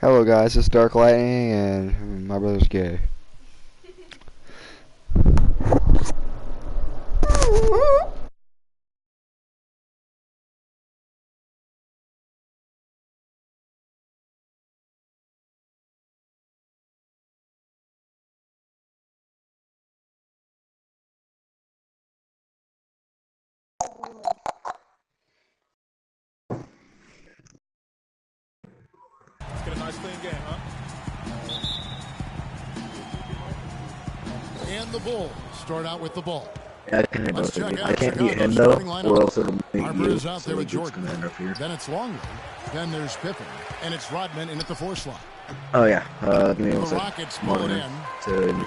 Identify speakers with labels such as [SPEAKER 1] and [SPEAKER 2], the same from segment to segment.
[SPEAKER 1] Hello guys, it's Dark Lightning and my brother's gay.
[SPEAKER 2] Let's get a nice clean game, huh? And the Bulls start out with the ball.
[SPEAKER 3] Yeah, I can't beat him though, or else it'll make
[SPEAKER 2] Harper
[SPEAKER 3] you.
[SPEAKER 2] is out there with Jordan.
[SPEAKER 3] Interfere.
[SPEAKER 2] Then it's Longley. Then there's Pippen. And it's Rodman in at the 4 slot.
[SPEAKER 3] Oh yeah, give me
[SPEAKER 2] The
[SPEAKER 3] one second.
[SPEAKER 2] Rockets pull it in.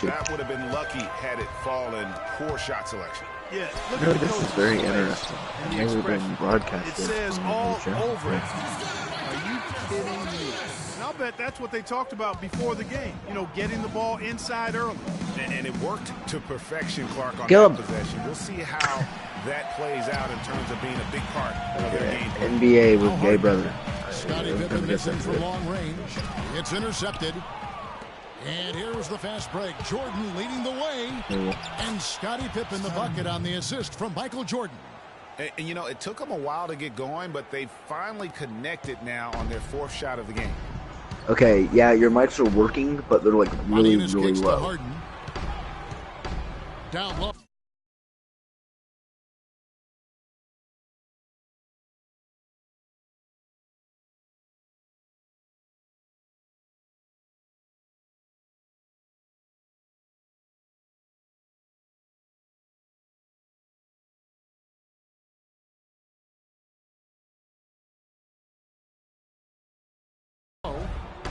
[SPEAKER 4] That would have been lucky had it fallen. Poor shot selection.
[SPEAKER 5] Yeah,
[SPEAKER 3] You know, this is very interesting. I've never been broadcasted.
[SPEAKER 5] It says
[SPEAKER 3] on
[SPEAKER 5] all
[SPEAKER 3] the show.
[SPEAKER 5] over it. Are you kidding me? And I'll bet that's what they talked about before the game. You know, getting the ball inside early.
[SPEAKER 4] And it worked to perfection, Clark, on
[SPEAKER 3] Kill
[SPEAKER 4] that
[SPEAKER 3] him.
[SPEAKER 4] possession. We'll see how that plays out in terms of being a big part of their game plan.
[SPEAKER 3] NBA with gay brother.
[SPEAKER 2] Scottie Pippen gets in from long range. It's intercepted. And here's the fast break. Jordan leading the way. And Scottie Pippen the bucket on the assist from Michael Jordan.
[SPEAKER 4] And, you know, it took them a while to get going, but they finally connected now on their 4th shot of the game.
[SPEAKER 3] Okay, yeah, your mics are working, but they're like really,
[SPEAKER 2] Martinez
[SPEAKER 3] really
[SPEAKER 2] kicks to
[SPEAKER 3] low.
[SPEAKER 2] Harden. Down low.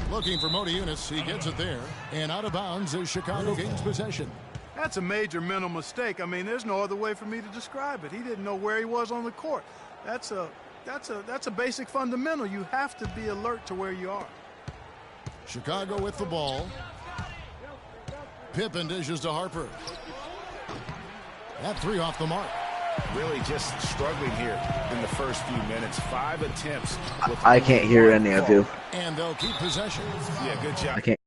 [SPEAKER 2] Looking for Modi Eunice. He gets it there. And out of bounds is Chicago gains possession.
[SPEAKER 5] That's a major mental mistake. I mean, there's no other way for me to describe it. He didn't know where he was on the court. That's a basic fundamental. You have to be alert to where you are.
[SPEAKER 2] Chicago with the ball. Pippen dishes to Harper. That 3 off the mark.
[SPEAKER 4] Really just struggling here in the first few minutes. 5 attempts.
[SPEAKER 3] I can't hear any of you.
[SPEAKER 2] And they'll keep possession.
[SPEAKER 4] Yeah, good job.
[SPEAKER 3] I can't.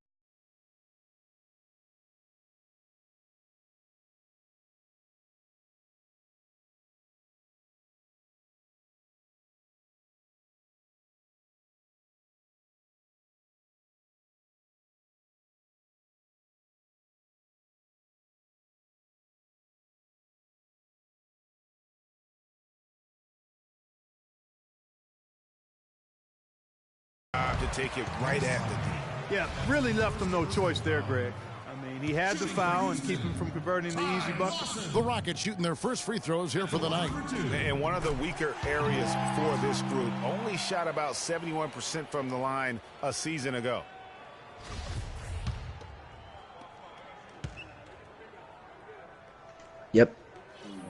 [SPEAKER 4] To take it right at the D.
[SPEAKER 5] Yeah, really left him no choice there, Greg. I mean, he had the foul and keep him from converting the easy bucket.
[SPEAKER 2] The Rockets shooting their first free throws here for the night.
[SPEAKER 4] And one of the weaker areas for this group, only shot about 71% from the line a season ago.
[SPEAKER 3] Yep.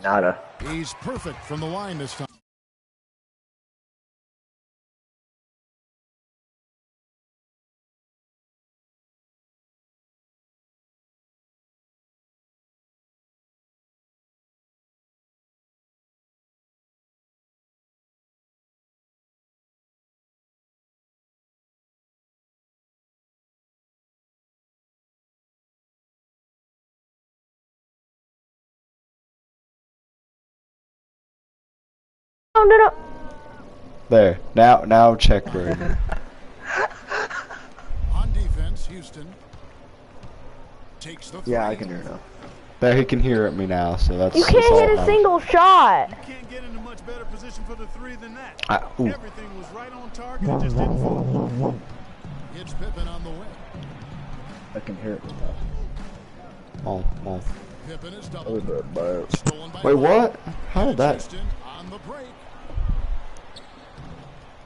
[SPEAKER 3] Nada.
[SPEAKER 2] He's perfect from the line this time.
[SPEAKER 1] No. There. Now check Brady.
[SPEAKER 2] On defense, Houston takes the 3.
[SPEAKER 3] Yeah, I can hear now.
[SPEAKER 1] There, he can hear me now, so that's.
[SPEAKER 6] You can't hit a single shot.
[SPEAKER 5] You can't get in a much better position for the 3 than that.
[SPEAKER 1] Ooh.
[SPEAKER 5] Everything was right on target. It just didn't fall.
[SPEAKER 2] It's Pippen on the wing.
[SPEAKER 3] I can hear it.
[SPEAKER 1] Come on.
[SPEAKER 2] Pippen is
[SPEAKER 3] Oh,
[SPEAKER 2] double.
[SPEAKER 3] but
[SPEAKER 2] Stolen by
[SPEAKER 1] Wait, what? How did
[SPEAKER 2] It's
[SPEAKER 1] that?
[SPEAKER 2] Houston on the break.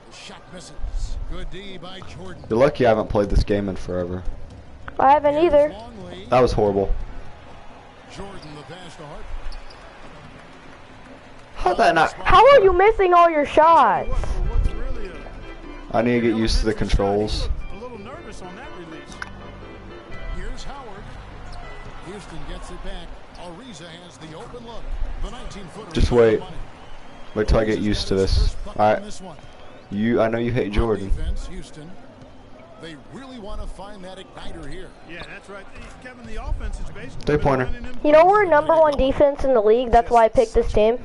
[SPEAKER 2] The shot misses. Good D by Jordan.
[SPEAKER 1] You're lucky I haven't played this game in forever.
[SPEAKER 6] I haven't either.
[SPEAKER 2] Longley.
[SPEAKER 1] That was horrible.
[SPEAKER 2] Jordan the pass to Harper.
[SPEAKER 1] How'd that not?
[SPEAKER 6] How are you missing all your shots?
[SPEAKER 5] What's really
[SPEAKER 1] I need to get used to the controls.
[SPEAKER 5] a little nervous on that release.
[SPEAKER 2] Here's Howard. Houston gets it back. Ariza has the open look. The 19-footer.
[SPEAKER 1] Just wait. Wait till I get used to this. Alright. I know you hate Jordan.
[SPEAKER 2] Defense, Houston. They really want to find that igniter here.
[SPEAKER 5] Yeah, that's right. Kevin, the offense is basically...
[SPEAKER 1] Three-pointer.
[SPEAKER 6] You know we're #1 defense in the league. That's why I picked this team.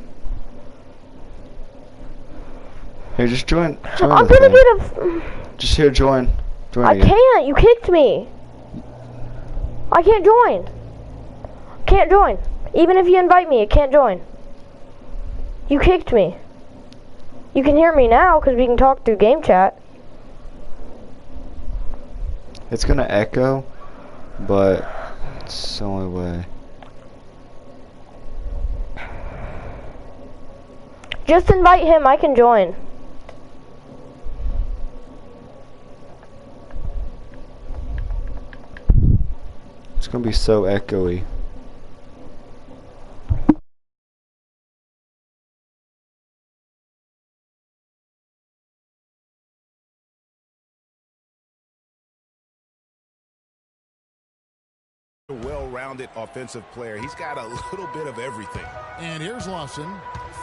[SPEAKER 1] Here, just join
[SPEAKER 6] I'm
[SPEAKER 1] the
[SPEAKER 6] gonna
[SPEAKER 1] thing.
[SPEAKER 6] get a...
[SPEAKER 1] Just here, join. Join
[SPEAKER 6] I
[SPEAKER 1] again.
[SPEAKER 6] can't. You kicked me. I can't join. Can't join. Even if you invite me, I can't join. You kicked me. You can hear me now because we can talk through game chat.
[SPEAKER 1] It's gonna echo, but it's the only way.
[SPEAKER 6] Just invite him. I can join.
[SPEAKER 1] It's gonna be so echoey.
[SPEAKER 4] A well-rounded offensive player. He's got a little bit of everything.
[SPEAKER 2] And here's Lawson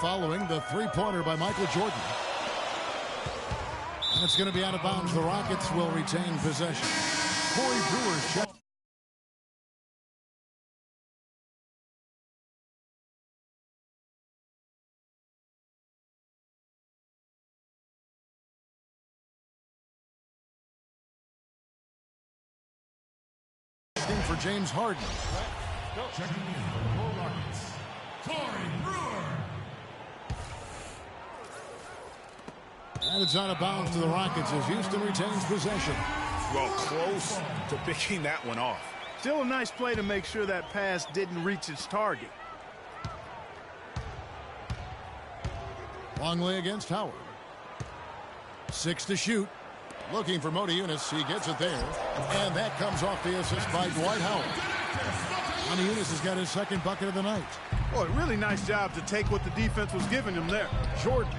[SPEAKER 2] following the three-pointer by Michael Jordan. And it's going to be out of bounds. The Rockets will retain possession. Corey Brewer's shot. For James Harden. Checking in for the Rockets, Corey Brewer. And it's out of bounds to the Rockets as Houston retains possession.
[SPEAKER 4] Well, close to picking that one off.
[SPEAKER 5] Still a nice play to make sure that pass didn't reach its target.
[SPEAKER 2] Longley against Howard. 6 to shoot. Looking for Moti Eunice. He gets it there. And that comes off the assist by Dwight Howard. Moti Eunice has got his second bucket of the night.
[SPEAKER 5] Boy, really nice job to take what the defense was giving him there.
[SPEAKER 2] Jordan.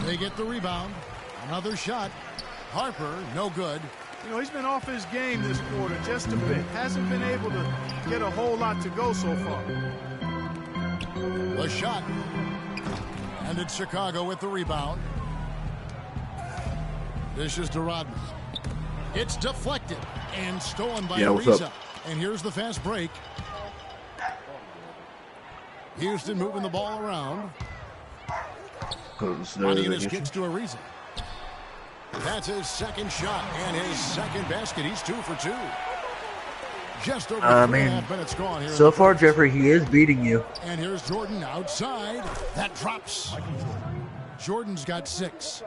[SPEAKER 2] They get the rebound. Another shot. Harper, no good.
[SPEAKER 5] You know, he's been off his game this quarter just a bit. Hasn't been able to get a whole lot to go so far.
[SPEAKER 2] The shot. And it's Chicago with the rebound. Dishes to Rodman. It's deflected and stolen by Ariza. And here's the fast break. Houston moving the ball around. Moti Eunice gets to Ariza. That's his second shot and his second basket. He's 2 for 2. Just over 3.5 minutes gone here.
[SPEAKER 3] So far, Jeffrey, he is beating you.
[SPEAKER 2] And here's Jordan outside. That drops. Jordan's got 6.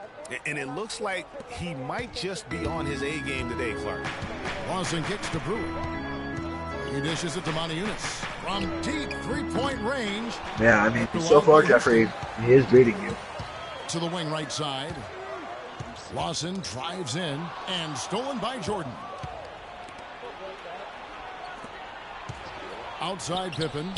[SPEAKER 4] And it looks like he might just be on his A game today, Clark.
[SPEAKER 2] Lawson kicks to Brewer. He dishes it to Moti Eunice from deep three-point range.
[SPEAKER 3] Yeah, I mean, so far, Jeffrey, he is beating you.
[SPEAKER 2] To the wing right side. Lawson drives in and stolen by Jordan. Outside Pippen.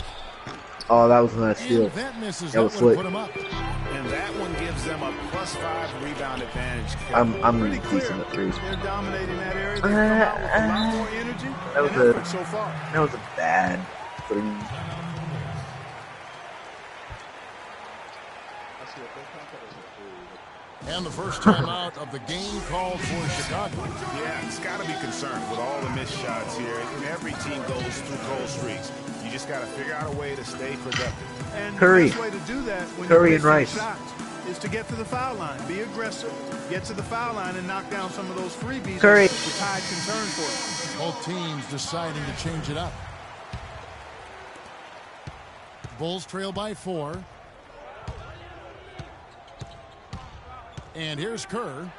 [SPEAKER 3] Oh, that was a nice steal.
[SPEAKER 2] That misses.
[SPEAKER 3] That was
[SPEAKER 2] That
[SPEAKER 3] slick.
[SPEAKER 2] put him up.
[SPEAKER 4] And that one gives them a +5 rebound advantage.
[SPEAKER 3] I'm really decent at threes.
[SPEAKER 5] They're dominating that area. They come out with a lot more energy
[SPEAKER 3] That was
[SPEAKER 5] and effort so far.
[SPEAKER 3] That was a bad three.
[SPEAKER 2] And the first time out of the game called for Chicago.
[SPEAKER 4] Yeah, it's got to be concerned with all the missed shots here. And every team goes through cold streaks. You just got to figure out a way to stay productive.
[SPEAKER 5] And
[SPEAKER 3] Curry.
[SPEAKER 5] the best way to do that when
[SPEAKER 3] Curry
[SPEAKER 5] you're
[SPEAKER 3] and Rice.
[SPEAKER 5] shots is to get to the foul line. Be aggressive, get to the foul line, and knock down some of those freebies.
[SPEAKER 3] Curry.
[SPEAKER 5] The Tide can turn for you.
[SPEAKER 2] Both teams deciding to change it up. Bulls trail by 4. And here's Kerr.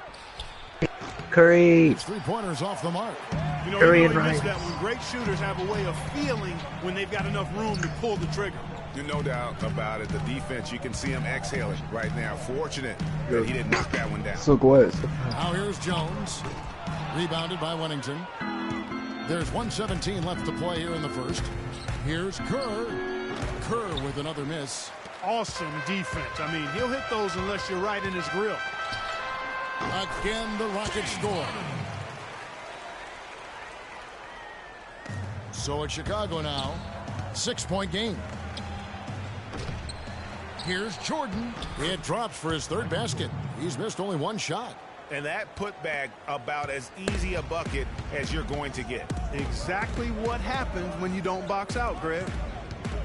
[SPEAKER 3] Curry.
[SPEAKER 2] It's 3-pointers off the mark.
[SPEAKER 5] You know,
[SPEAKER 3] Curry
[SPEAKER 5] you
[SPEAKER 3] and
[SPEAKER 5] really miss
[SPEAKER 3] Rice.
[SPEAKER 5] that when great shooters have a way of feeling when they've got enough room to pull the trigger.
[SPEAKER 4] No doubt about it. The defense, you can see him exhaling right now. Fortunate that he didn't knock that one down.
[SPEAKER 3] So good.
[SPEAKER 2] Now here's Jones. Rebounded by Wennington. There's 1:17 left to play here in the first. Here's Kerr. Kerr with another miss.
[SPEAKER 5] Awesome defense. I mean, he'll hit those unless you're right in his grill.
[SPEAKER 2] Again, the Rockets score. So it's Chicago now. 6-point game. Here's Jordan. It drops for his third basket. He's missed only one shot.
[SPEAKER 4] And that putback about as easy a bucket as you're going to get.
[SPEAKER 5] Exactly what happens when you don't box out, Greg.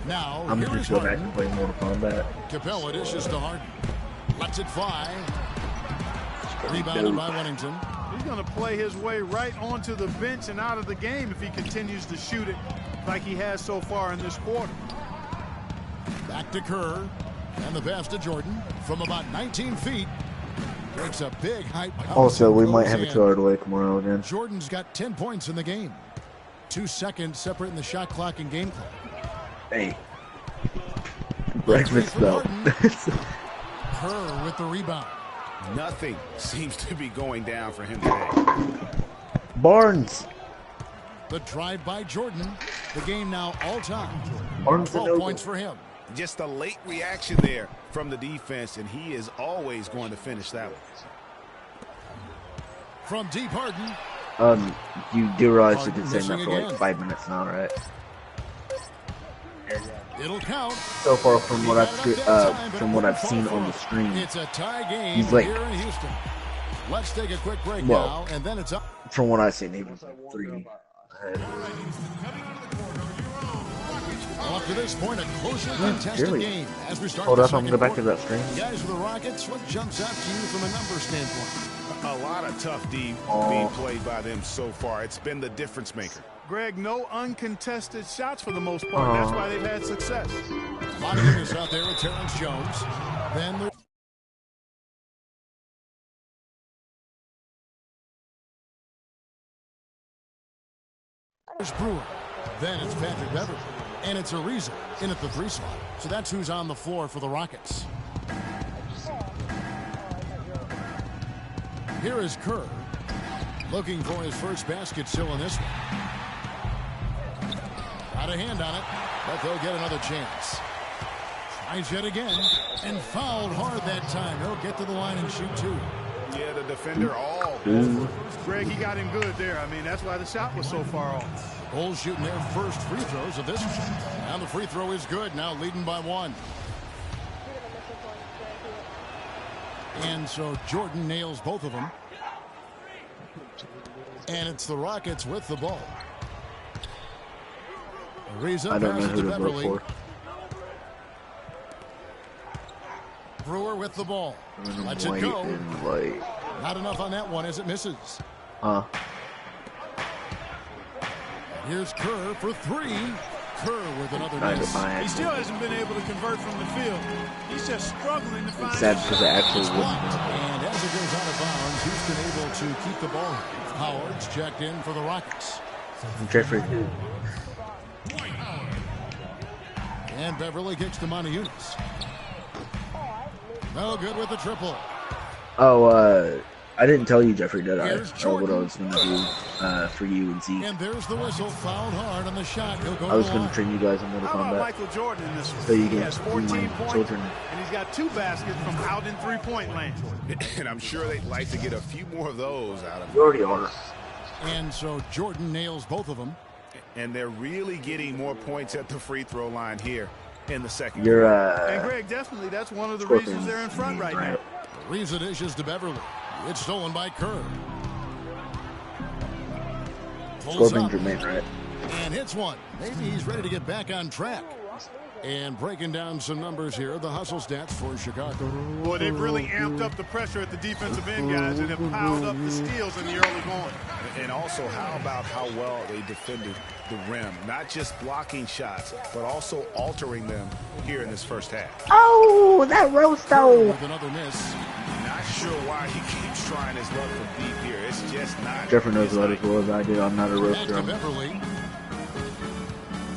[SPEAKER 2] Now,
[SPEAKER 3] I'm
[SPEAKER 2] here
[SPEAKER 3] gonna
[SPEAKER 2] is
[SPEAKER 3] just go back
[SPEAKER 2] Harden.
[SPEAKER 3] and play Mortal Kombat.
[SPEAKER 2] Capella dishes to Harden. Lets it fly. Rebounded by Wennington.
[SPEAKER 5] He's going to play his way right onto the bench and out of the game if he continues to shoot it like he has so far in this quarter.
[SPEAKER 2] Back to Kerr. And the pass to Jordan from about 19 feet. Breaks a big height.
[SPEAKER 3] Also, we might have a 2-hour delay tomorrow again.
[SPEAKER 2] Jordan's got 10 points in the game. 2 seconds separating the shot clock and game clock.
[SPEAKER 3] Hey. Breakfast belt.
[SPEAKER 2] Kerr with the rebound.
[SPEAKER 4] Nothing seems to be going down for him today.
[SPEAKER 3] Barnes.
[SPEAKER 2] The drive by Jordan. The game now all time.
[SPEAKER 3] Barnes
[SPEAKER 2] 12 points for him.
[SPEAKER 4] Just a late reaction there from the defense, and he is always going to finish that one.
[SPEAKER 2] From deep, Harden.
[SPEAKER 3] You do realize you've been
[SPEAKER 2] Harden
[SPEAKER 3] saying that for
[SPEAKER 2] missing
[SPEAKER 3] like
[SPEAKER 2] again.
[SPEAKER 3] 5 minutes now, right?
[SPEAKER 2] It'll count.
[SPEAKER 3] So far from what I've seen on the screen,
[SPEAKER 2] It's a tie game
[SPEAKER 3] he's like,
[SPEAKER 2] here in Houston. Let's take a quick break
[SPEAKER 3] well,
[SPEAKER 2] now, and then it's up.
[SPEAKER 3] from what I've seen, he was like 3 ahead.
[SPEAKER 2] Up to this point, a closely contested
[SPEAKER 3] really?
[SPEAKER 2] game as we start.
[SPEAKER 3] Hold
[SPEAKER 2] the
[SPEAKER 3] up, I'm
[SPEAKER 2] second
[SPEAKER 3] gonna go back to
[SPEAKER 2] quarter.
[SPEAKER 3] that screen.
[SPEAKER 2] Guys, for the Rockets, what jumps out to you from a number standpoint?
[SPEAKER 4] A lot of tough D being played by them so far. It's been the difference maker.
[SPEAKER 5] Greg, no uncontested shots for the most part. That's why they've had success.
[SPEAKER 2] Locking this out there with Terrence Jones. Then there's Brewer. Then it's Patrick Beverly. And it's Ariza in at the 3 slot. So that's who's on the floor for the Rockets. Here is Kerr. Looking for his first basket still in this one. Got a hand on it, but they'll get another chance. Tries yet again, and fouled hard that time. He'll get to the line and shoot 2.
[SPEAKER 4] Yeah, the defender all over.
[SPEAKER 5] Greg, he got him good there. I mean, that's why the shot was so far off.
[SPEAKER 2] Bulls shooting their first free throws of this one. Now the free throw is good, now leading by 1. And so Jordan nails both of them. And it's the Rockets with the ball. Ariza
[SPEAKER 3] I don't know
[SPEAKER 2] passes
[SPEAKER 3] who
[SPEAKER 2] to
[SPEAKER 3] to vote
[SPEAKER 2] Beverly.
[SPEAKER 3] for.
[SPEAKER 2] Brewer with the ball. Lets it
[SPEAKER 3] White
[SPEAKER 2] go.
[SPEAKER 3] and light.
[SPEAKER 2] Not enough on that one as it misses. Here's Kerr for 3. Kerr with another miss.
[SPEAKER 5] He still hasn't been able to convert from the field. He's just struggling to find
[SPEAKER 3] It's sad because it actually wouldn't.
[SPEAKER 2] And as it goes out of bounds, Houston able to keep the ball. Howard's checked in for the Rockets.
[SPEAKER 3] Jeffrey.
[SPEAKER 2] And Beverly kicks to Montejunas. No good with the triple.
[SPEAKER 3] Oh, I didn't tell you, Jeffrey, did I?
[SPEAKER 2] Here's
[SPEAKER 3] What I
[SPEAKER 2] Jordan.
[SPEAKER 3] was going to do for you and Zeke.
[SPEAKER 2] And there's the whistle, fouled hard on the shot. He'll go
[SPEAKER 3] I was
[SPEAKER 2] to the
[SPEAKER 3] going
[SPEAKER 2] line.
[SPEAKER 3] to train you guys in Mortal
[SPEAKER 5] How about
[SPEAKER 3] Kombat.
[SPEAKER 5] Michael Jordan in this one?
[SPEAKER 3] So you
[SPEAKER 5] He
[SPEAKER 3] can
[SPEAKER 5] has
[SPEAKER 3] see
[SPEAKER 5] 14
[SPEAKER 3] my
[SPEAKER 5] points,
[SPEAKER 3] children.
[SPEAKER 5] and he's got 2 baskets from out in three-point land.
[SPEAKER 4] And I'm sure they'd like to get a few more of those out of him.
[SPEAKER 3] You already are.
[SPEAKER 2] And so Jordan nails both of them.
[SPEAKER 4] And they're really getting more points at the free throw line here in the second.
[SPEAKER 3] You're,
[SPEAKER 5] And Greg, definitely that's one of the reasons they're in front right now.
[SPEAKER 2] Ariza dishes to Beverly. It's stolen by Kerr. Pulls
[SPEAKER 3] Scorpions
[SPEAKER 2] up
[SPEAKER 3] remain, right?
[SPEAKER 2] and hits one. Maybe he's ready to get back on track. And breaking down some numbers here, the hustle stats for Chicago.
[SPEAKER 5] Boy, they've really amped up the pressure at the defensive end, guys, and have piled up the steals in the early going.
[SPEAKER 4] And also, how about how well they defended the rim? Not just blocking shots, but also altering them here in this first half.
[SPEAKER 3] Oh, that roast though.
[SPEAKER 2] With another miss.
[SPEAKER 4] Not sure why he keeps trying his luck from deep here. It's just not.
[SPEAKER 3] Jeffrey knows
[SPEAKER 4] his
[SPEAKER 3] about
[SPEAKER 4] night.
[SPEAKER 3] as well as I do. I'm not a
[SPEAKER 2] Back
[SPEAKER 3] roaster.
[SPEAKER 2] to
[SPEAKER 3] I'm
[SPEAKER 2] Beverly.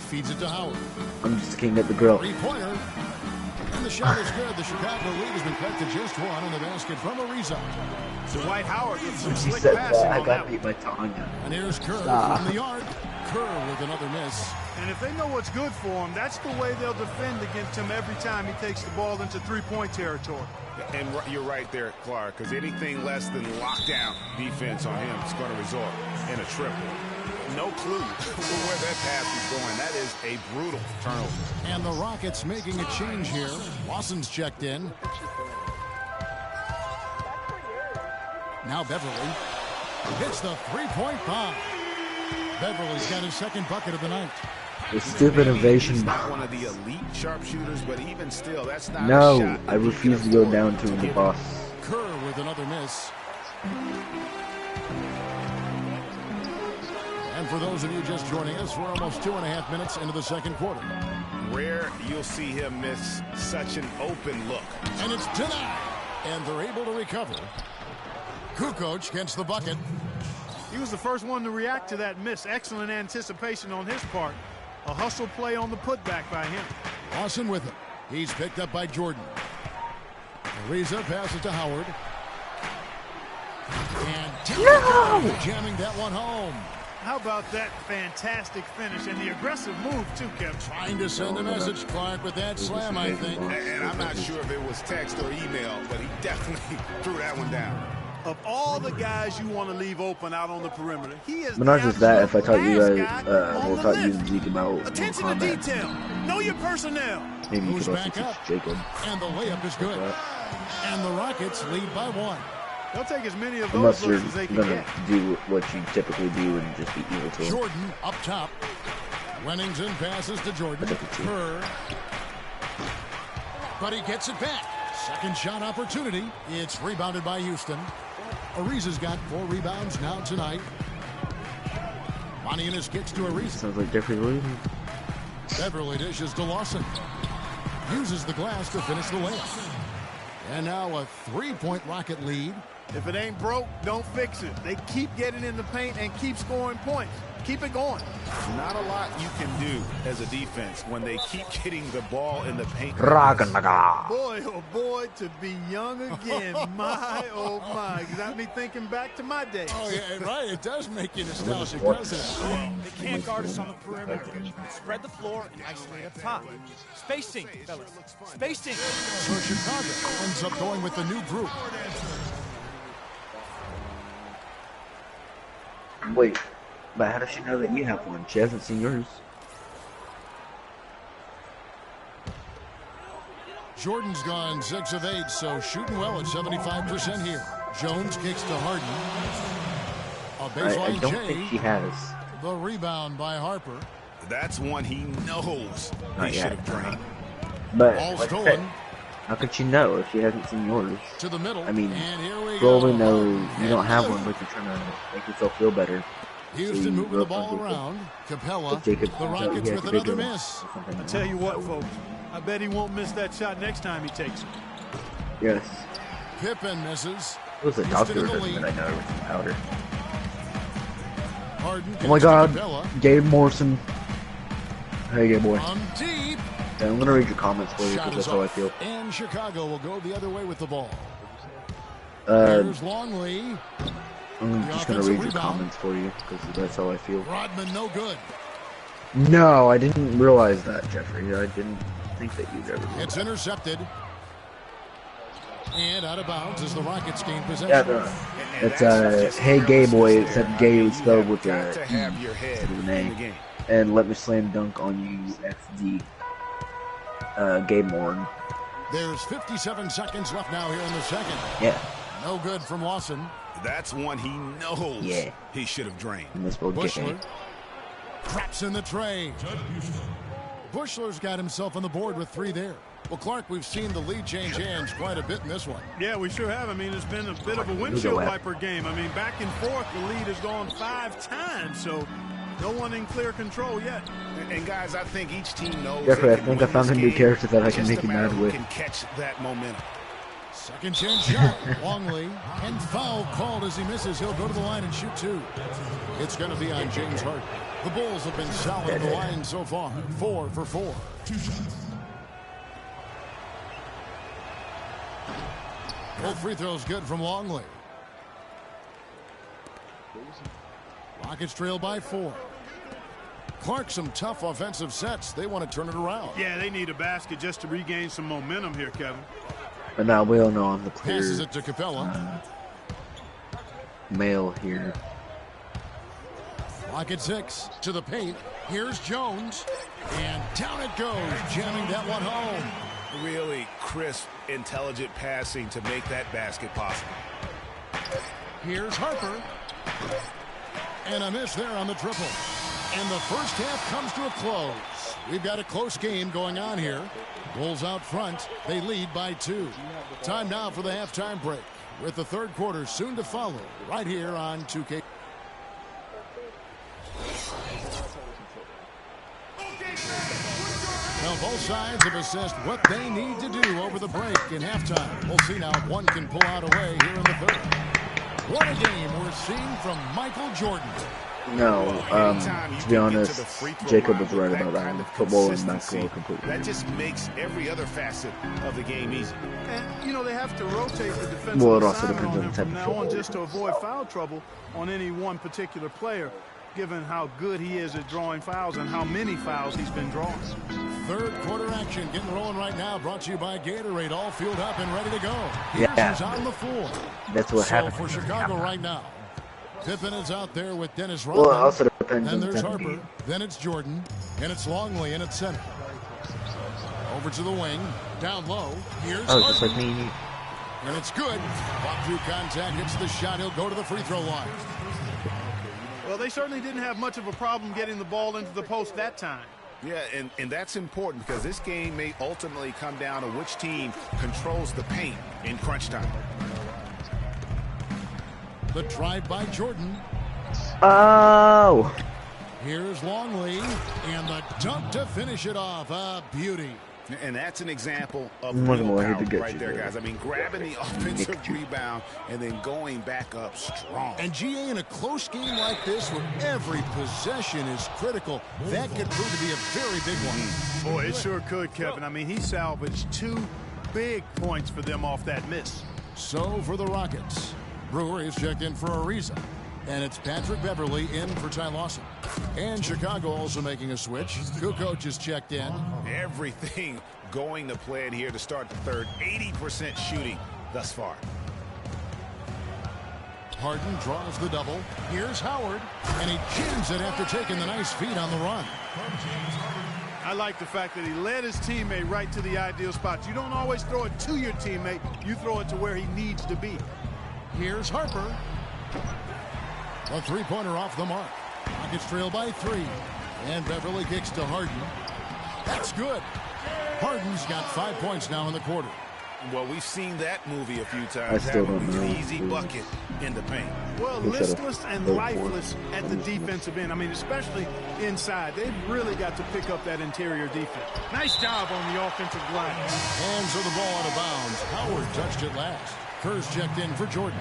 [SPEAKER 2] Feeds it to Howard.
[SPEAKER 3] just a king at the grill.
[SPEAKER 2] 3-pointer. And the shot is good. The Chicago lead has been cut to just 1 on the basket from Ariza.
[SPEAKER 5] Dwight Howard with some
[SPEAKER 3] She
[SPEAKER 5] slick
[SPEAKER 3] said
[SPEAKER 5] passing
[SPEAKER 3] that. I
[SPEAKER 5] on
[SPEAKER 3] got
[SPEAKER 5] that
[SPEAKER 3] beat
[SPEAKER 5] one.
[SPEAKER 3] by Tanya.
[SPEAKER 2] And here's Kerr
[SPEAKER 3] Stop.
[SPEAKER 2] from the yard. Kerr with another miss.
[SPEAKER 5] And if they know what's good for him, that's the way they'll defend against him every time he takes the ball into three-point territory.
[SPEAKER 4] And you're right there, Clark, because anything less than lockdown defense on him is going to result in a triple. No clue where that pass is going. That is a brutal turnover.
[SPEAKER 2] And the Rockets making a change here. Lawson's checked in. Now Beverly hits the three-point bomb. Beverly's got his second bucket of the night.
[SPEAKER 3] The stupid invasion.
[SPEAKER 4] He's not one of the elite sharpshooters, but even still, that's not a
[SPEAKER 3] No,
[SPEAKER 4] shot
[SPEAKER 3] I refuse to go down to the boss.
[SPEAKER 2] Kerr with another miss. And for those of you just joining us, we're almost 2.5 minutes into the second quarter.
[SPEAKER 4] Rare you'll see him miss such an open look.
[SPEAKER 2] And it's denied. And they're able to recover. Kukoc gets the bucket.
[SPEAKER 5] He was the first one to react to that miss. Excellent anticipation on his part. A hustle play on the putback by him.
[SPEAKER 2] Lawson with it. He's picked up by Jordan. Ariza passes to Howard. And jamming that one home.
[SPEAKER 5] How about that fantastic finish and the aggressive move too, Kevin?
[SPEAKER 2] Trying to send a message, Clark, with that slam, I think.
[SPEAKER 4] And I'm not sure if it was text or email, but he definitely threw that one down.
[SPEAKER 5] Of all the guys you want to leave open out on the perimeter, he is.
[SPEAKER 3] But not just that, if I taught you guys,
[SPEAKER 5] guy
[SPEAKER 3] we'll taught you and Zeke about
[SPEAKER 5] attention to detail. Know your personnel.
[SPEAKER 3] Maybe you
[SPEAKER 2] Moves
[SPEAKER 3] could also
[SPEAKER 2] back up.
[SPEAKER 3] teach Jacob.
[SPEAKER 2] And the layup is good. And the Rockets lead by 1.
[SPEAKER 5] They'll take as many of
[SPEAKER 3] Unless
[SPEAKER 5] those
[SPEAKER 3] you're
[SPEAKER 5] looks as they can
[SPEAKER 3] gonna
[SPEAKER 5] get.
[SPEAKER 3] do what you typically do and just be evil to him.
[SPEAKER 2] Jordan up top. Wennington passes to Jordan. Kerr. But he gets it back. Second shot opportunity. It's rebounded by Houston. Ariza's got 4 rebounds now tonight. Monianis gets to Ariza.
[SPEAKER 3] Sounds like Jeffrey Williams.
[SPEAKER 2] Beverly dishes to Lawson. Uses the glass to finish the layup. And now a 3-point Rocket lead.
[SPEAKER 5] If it ain't broke, don't fix it. They keep getting in the paint and keep scoring points. Keep it going.
[SPEAKER 4] Not a lot you can do as a defense when they keep getting the ball in the paint.
[SPEAKER 3] Raganaga.
[SPEAKER 5] Boy, oh boy, to be young again. My, oh my. Got me thinking back to my days.
[SPEAKER 2] Oh, yeah, right. It does make you nostalgic, doesn't it?
[SPEAKER 7] They can't guard us on the perimeter. Spread the floor and isolate up top. Spacing, fellas. Spacing.
[SPEAKER 2] So Chicago ends up going with the new group.
[SPEAKER 3] Wait, but how does she know that you have one? She hasn't seen yours.
[SPEAKER 2] Jordan's gone 6 of 8, so shooting well at 75% here. Jones kicks to Harden. A
[SPEAKER 3] I
[SPEAKER 2] baseline
[SPEAKER 3] don't
[SPEAKER 2] J.
[SPEAKER 3] think she has.
[SPEAKER 2] The rebound by Harper.
[SPEAKER 4] That's one he knows
[SPEAKER 3] Not
[SPEAKER 4] he
[SPEAKER 3] yet.
[SPEAKER 4] should have drained.
[SPEAKER 3] But
[SPEAKER 2] Ball
[SPEAKER 3] like I
[SPEAKER 2] stolen.
[SPEAKER 3] said, how could she know if she hasn't seen yours?
[SPEAKER 2] To the middle.
[SPEAKER 3] I mean,
[SPEAKER 2] and here we
[SPEAKER 3] for all
[SPEAKER 2] go.
[SPEAKER 3] we know, you don't have one, but you're trying to make yourself feel better.
[SPEAKER 2] Houston
[SPEAKER 3] So you
[SPEAKER 2] moving the
[SPEAKER 3] go
[SPEAKER 2] ball
[SPEAKER 3] from Jacob.
[SPEAKER 2] around. Capella.
[SPEAKER 3] If Jacob
[SPEAKER 2] The
[SPEAKER 3] turns out
[SPEAKER 2] Rockets
[SPEAKER 3] he has
[SPEAKER 2] with
[SPEAKER 3] a big
[SPEAKER 2] another
[SPEAKER 3] one
[SPEAKER 2] miss.
[SPEAKER 3] or something
[SPEAKER 5] I
[SPEAKER 3] like
[SPEAKER 5] tell
[SPEAKER 3] that.
[SPEAKER 5] you what, folks. I bet he won't miss that shot next time he takes it.
[SPEAKER 3] Yes.
[SPEAKER 2] Pippen misses.
[SPEAKER 3] It was a
[SPEAKER 2] Houston
[SPEAKER 3] doctor
[SPEAKER 2] in the
[SPEAKER 3] doesn't
[SPEAKER 2] lead.
[SPEAKER 3] that I know with some powder.
[SPEAKER 2] Harden
[SPEAKER 3] Oh my
[SPEAKER 2] kicks to
[SPEAKER 3] god,
[SPEAKER 2] Capella.
[SPEAKER 3] Gabe Morrison. Hey, gay boy.
[SPEAKER 2] From deep.
[SPEAKER 3] Yeah, I'm gonna read your comments for you
[SPEAKER 2] Shot
[SPEAKER 3] because
[SPEAKER 2] is
[SPEAKER 3] that's how I
[SPEAKER 2] off.
[SPEAKER 3] feel.
[SPEAKER 2] And Chicago will go the other way with the ball.
[SPEAKER 3] Uh,
[SPEAKER 2] Here's Longley.
[SPEAKER 3] I'm
[SPEAKER 2] the
[SPEAKER 3] just gonna
[SPEAKER 2] offensive
[SPEAKER 3] read your
[SPEAKER 2] rebound.
[SPEAKER 3] comments for you because that's how I feel.
[SPEAKER 2] Rodman no good.
[SPEAKER 3] No, I didn't realize that, Jeffrey. I didn't think that you'd ever do
[SPEAKER 2] It's
[SPEAKER 3] that.
[SPEAKER 2] intercepted. And out of bounds as the Rockets gain possession.
[SPEAKER 3] Yeah, no.
[SPEAKER 4] And
[SPEAKER 3] It's
[SPEAKER 4] that's just
[SPEAKER 3] hey
[SPEAKER 4] how
[SPEAKER 3] gay
[SPEAKER 4] it's
[SPEAKER 3] boy,
[SPEAKER 4] supposed to
[SPEAKER 3] except
[SPEAKER 4] happen.
[SPEAKER 3] gay
[SPEAKER 4] You
[SPEAKER 3] is spelled
[SPEAKER 4] have
[SPEAKER 3] with
[SPEAKER 4] got
[SPEAKER 3] a
[SPEAKER 4] to have your head
[SPEAKER 3] instead of an
[SPEAKER 4] in the
[SPEAKER 3] A.
[SPEAKER 4] game.
[SPEAKER 3] And let me slam dunk on you, XD. Gabe Morin.
[SPEAKER 2] There's 57 seconds left now here in the second.
[SPEAKER 3] Yeah,
[SPEAKER 2] No good from Lawson.
[SPEAKER 4] That's one he knows
[SPEAKER 3] Yeah.
[SPEAKER 4] he should have drained.
[SPEAKER 3] I misspelled
[SPEAKER 2] Bushler
[SPEAKER 3] gay.
[SPEAKER 2] traps in the tray. Bushler's got himself on the board with 3 there. Well, Clark, we've seen the lead change hands quite a bit in this one.
[SPEAKER 5] Yeah, we sure have. I mean, it's been a bit of a windshield wiper game. I mean, back and forth, the lead has gone 5 times, so no one in clear control yet.
[SPEAKER 4] And guys, I think each team knows.
[SPEAKER 3] Jeffrey,
[SPEAKER 4] they
[SPEAKER 3] I
[SPEAKER 4] can
[SPEAKER 3] think I
[SPEAKER 4] win
[SPEAKER 3] found
[SPEAKER 4] this
[SPEAKER 3] a new
[SPEAKER 4] game.
[SPEAKER 3] character that I
[SPEAKER 4] It's
[SPEAKER 3] can
[SPEAKER 4] just
[SPEAKER 3] make
[SPEAKER 4] a
[SPEAKER 3] you
[SPEAKER 4] matter
[SPEAKER 3] mad
[SPEAKER 4] who
[SPEAKER 3] with.
[SPEAKER 4] can catch that momentum.
[SPEAKER 2] Second chance shot. Longley. And foul called as he misses. He'll go to the line and shoot 2. It's going to be on James Harden. The Bulls have been solid at the line so far. 4 for 4. Both free throws good from Longley. Rockets trail by 4. Clark, some tough offensive sets. They want to turn it around.
[SPEAKER 5] Yeah, they need a basket just to regain some momentum here, Kevin.
[SPEAKER 3] But now we all know I'm the
[SPEAKER 2] Passes
[SPEAKER 3] clear
[SPEAKER 2] it to Capella.
[SPEAKER 3] male here.
[SPEAKER 2] Rocket 6 to the paint. Here's Jones. And down it goes, jamming that one home.
[SPEAKER 4] Really crisp, intelligent passing to make that basket possible.
[SPEAKER 2] Here's Harper. And a miss there on the triple. And the first half comes to a close. We've got a close game going on here. Bulls out front. They lead by 2. Time now for the halftime break, with the third quarter soon to follow right here on 2K. Now both sides have assessed what they need to do over the break in halftime. We'll see now if one can pull out away here in the third. What a game we're seeing from Michael Jordan.
[SPEAKER 3] No, to be honest, Jacob was right about that. Football and basketball completely.
[SPEAKER 4] That just makes every other facet of the game easy.
[SPEAKER 5] And, you know, they have to rotate the defensive
[SPEAKER 3] Well, it also
[SPEAKER 5] assignment
[SPEAKER 3] depends
[SPEAKER 5] on
[SPEAKER 3] on
[SPEAKER 5] him
[SPEAKER 3] the type
[SPEAKER 5] from
[SPEAKER 3] of
[SPEAKER 5] now on
[SPEAKER 3] football.
[SPEAKER 5] just to avoid foul trouble on any one particular player, given how good he is at drawing fouls and how many fouls he's been drawing.
[SPEAKER 2] Third quarter action getting rolling right now, brought to you by Gatorade, all fueled up and ready to go.
[SPEAKER 3] Yeah.
[SPEAKER 2] Here's on the floor.
[SPEAKER 3] That's what
[SPEAKER 2] So
[SPEAKER 3] happened.
[SPEAKER 2] for Chicago right now, Pippen is out there with Dennis Rodman.
[SPEAKER 3] Well, it also depends
[SPEAKER 2] Then
[SPEAKER 3] on the
[SPEAKER 2] there's
[SPEAKER 3] type of
[SPEAKER 2] Harper.
[SPEAKER 3] game.
[SPEAKER 2] Then it's Jordan. And it's Longley in at center. Over to the wing. Down low. Here's
[SPEAKER 3] Oh, just
[SPEAKER 2] Harden.
[SPEAKER 3] like me.
[SPEAKER 2] And it's good. Walk through contact. Hits the shot. He'll go to the free throw line.
[SPEAKER 5] Well, they certainly didn't have much of a problem getting the ball into the post that time.
[SPEAKER 4] Yeah, and that's important because this game may ultimately come down to which team controls the paint in crunch time.
[SPEAKER 2] The drive by Jordan.
[SPEAKER 3] Oh!
[SPEAKER 2] Here's Longley. And the dunk to finish it off. A beauty.
[SPEAKER 4] And that's an example of
[SPEAKER 3] One
[SPEAKER 4] real
[SPEAKER 3] more, I hate
[SPEAKER 4] power
[SPEAKER 3] to get
[SPEAKER 4] right
[SPEAKER 3] you
[SPEAKER 4] there,
[SPEAKER 3] there.
[SPEAKER 4] guys. I mean, grabbing the offensive rebound and then going back up strong.
[SPEAKER 2] And GA, in a close game like this where every possession is critical, that could prove to be a very big one.
[SPEAKER 5] Boy, it sure could, Kevin. I mean, he salvaged 2 big points for them off that miss.
[SPEAKER 2] So for the Rockets, Brewer is checked in for Ariza. And it's Patrick Beverly in for Ty Lawson. And Chicago also making a switch. Kukoc is checked in.
[SPEAKER 4] Everything going to plan here to start the third. 80% shooting thus far.
[SPEAKER 2] Harden draws the double. Here's Howard. And he jams it after taking the nice feed on the run.
[SPEAKER 5] I like the fact that he led his teammate right to the ideal spot. You don't always throw it to your teammate. You throw it to where he needs to be.
[SPEAKER 2] Here's Harper. A three-pointer off the mark. Rockets trail by 3. And Beverly kicks to Harden. That's good. Harden's got 5 points now in the quarter.
[SPEAKER 4] Well, we've seen that movie a few
[SPEAKER 3] I
[SPEAKER 4] times.
[SPEAKER 3] still
[SPEAKER 4] haven't
[SPEAKER 3] don't
[SPEAKER 4] we?
[SPEAKER 3] know.
[SPEAKER 4] An easy bucket in the paint.
[SPEAKER 5] Well,
[SPEAKER 3] Who should've
[SPEAKER 5] listless and
[SPEAKER 3] voted for
[SPEAKER 5] lifeless at the defensive end. I mean, especially inside. They've really got to pick up that interior defense. Nice job on the offensive line.
[SPEAKER 2] Hands of the ball out of bounds. Howard touched it last. Kerr's checked in for Jordan.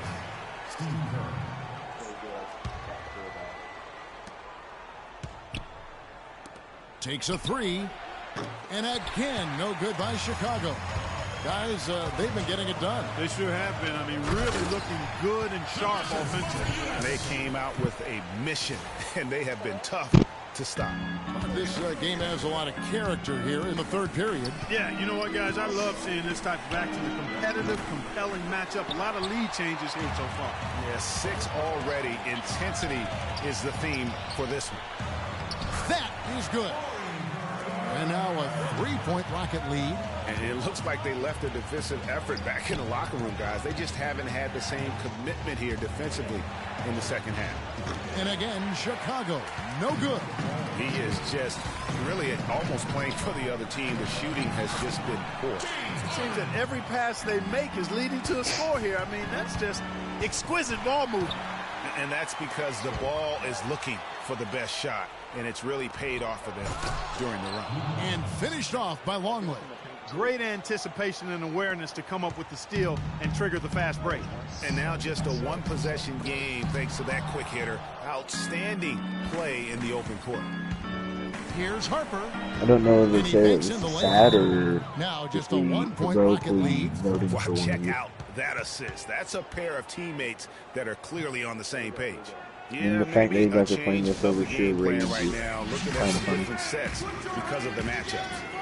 [SPEAKER 2] Takes a 3. And again, no good by Chicago. Guys, they've been getting it done.
[SPEAKER 5] They sure have been. I mean, really looking good and sharp offensively.
[SPEAKER 4] They came out with a mission, and they have been tough to stop.
[SPEAKER 2] This game has a lot of character here in the third period.
[SPEAKER 5] Yeah, you know what, guys? I love seeing this type of action. A competitive, compelling matchup. A lot of lead changes here so far.
[SPEAKER 4] Yeah, 6 already. Intensity is the theme for this one.
[SPEAKER 2] That is good. And now a 3-point Rocket lead.
[SPEAKER 4] And it looks like they left a defensive effort back in the locker room, guys. They just haven't had the same commitment here defensively in the second half.
[SPEAKER 2] And again, Chicago, no good.
[SPEAKER 4] He is just really almost playing for the other team. The shooting has just been poor.
[SPEAKER 5] It seems that every pass they make is leading to a score here. I mean, that's just exquisite ball movement.
[SPEAKER 4] And that's because the ball is looking for the best shot, and it's really paid off for them during the run.
[SPEAKER 2] And finished off by Longley.
[SPEAKER 5] Great anticipation and awareness to come up with the steal and trigger the fast break.
[SPEAKER 4] And now just a one-possession game thanks to that quick hitter. Outstanding play in the open court.
[SPEAKER 2] Here's Harper.
[SPEAKER 3] I don't know if
[SPEAKER 2] And
[SPEAKER 3] they
[SPEAKER 2] he
[SPEAKER 3] say it
[SPEAKER 2] makes
[SPEAKER 3] was
[SPEAKER 2] in the
[SPEAKER 3] sad
[SPEAKER 2] layup.
[SPEAKER 3] or
[SPEAKER 2] Now just
[SPEAKER 3] the
[SPEAKER 2] a 1-point Rocket
[SPEAKER 3] heroically
[SPEAKER 2] lead.
[SPEAKER 3] voting
[SPEAKER 4] Wow,
[SPEAKER 3] for one
[SPEAKER 4] check
[SPEAKER 3] of you.
[SPEAKER 4] out that assist. That's a pair of teammates that are clearly on the same page.
[SPEAKER 3] And the fact that you guys are playing this over
[SPEAKER 4] game
[SPEAKER 3] sheer
[SPEAKER 4] plan
[SPEAKER 3] rage
[SPEAKER 4] right
[SPEAKER 3] is
[SPEAKER 4] now, looking
[SPEAKER 3] kinda
[SPEAKER 4] at some
[SPEAKER 3] funny.
[SPEAKER 4] different sets because of the matchups.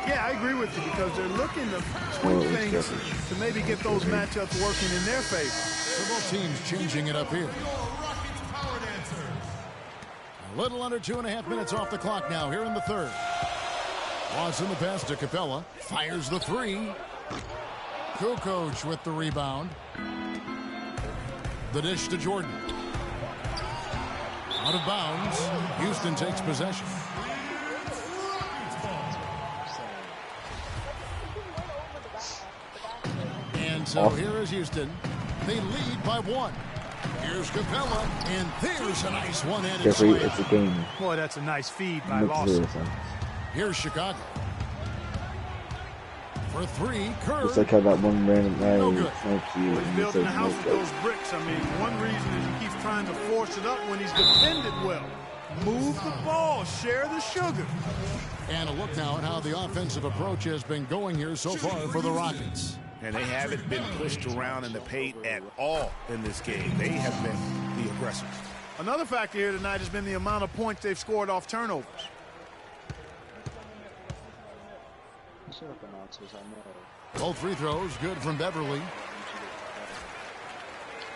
[SPEAKER 5] Yeah, I agree with you because they're looking to
[SPEAKER 3] Well,
[SPEAKER 5] tweak
[SPEAKER 3] it's
[SPEAKER 5] things
[SPEAKER 3] different.
[SPEAKER 5] to maybe get those matchups working in their favor.
[SPEAKER 2] So both teams changing it up here. A little under 2.5 minutes off the clock now here in the third. Lawson the pass to Capella. Fires the 3. Kukoc with the rebound. The dish to Jordan. Out of bounds. Houston takes possession. And so here is Houston. They lead by 1. Here's Capella, and there's a nice one-handed
[SPEAKER 3] Jeffrey,
[SPEAKER 2] slam.
[SPEAKER 3] it's a game.
[SPEAKER 5] Boy, that's a nice feed by
[SPEAKER 3] Look
[SPEAKER 5] Lawson.
[SPEAKER 3] serious, huh?
[SPEAKER 2] Here's Chicago. For 3, Kerr.
[SPEAKER 3] It's like how that one random guy
[SPEAKER 2] No good.
[SPEAKER 3] snipes you
[SPEAKER 5] He's
[SPEAKER 3] and he
[SPEAKER 5] building
[SPEAKER 3] says
[SPEAKER 5] a house
[SPEAKER 3] no
[SPEAKER 5] with
[SPEAKER 3] good.
[SPEAKER 5] those bricks. I mean, one reason is he keeps trying to force it up when he's defended well. Move the ball, share the sugar.
[SPEAKER 2] And a look now at how the offensive approach has been going here so far for the Rockets.
[SPEAKER 4] And they haven't been pushed around in the paint at all in this game. They have been the aggressors.
[SPEAKER 5] Another factor here tonight has been the amount of points they've scored off turnovers.
[SPEAKER 2] Both free throws good from Beverly.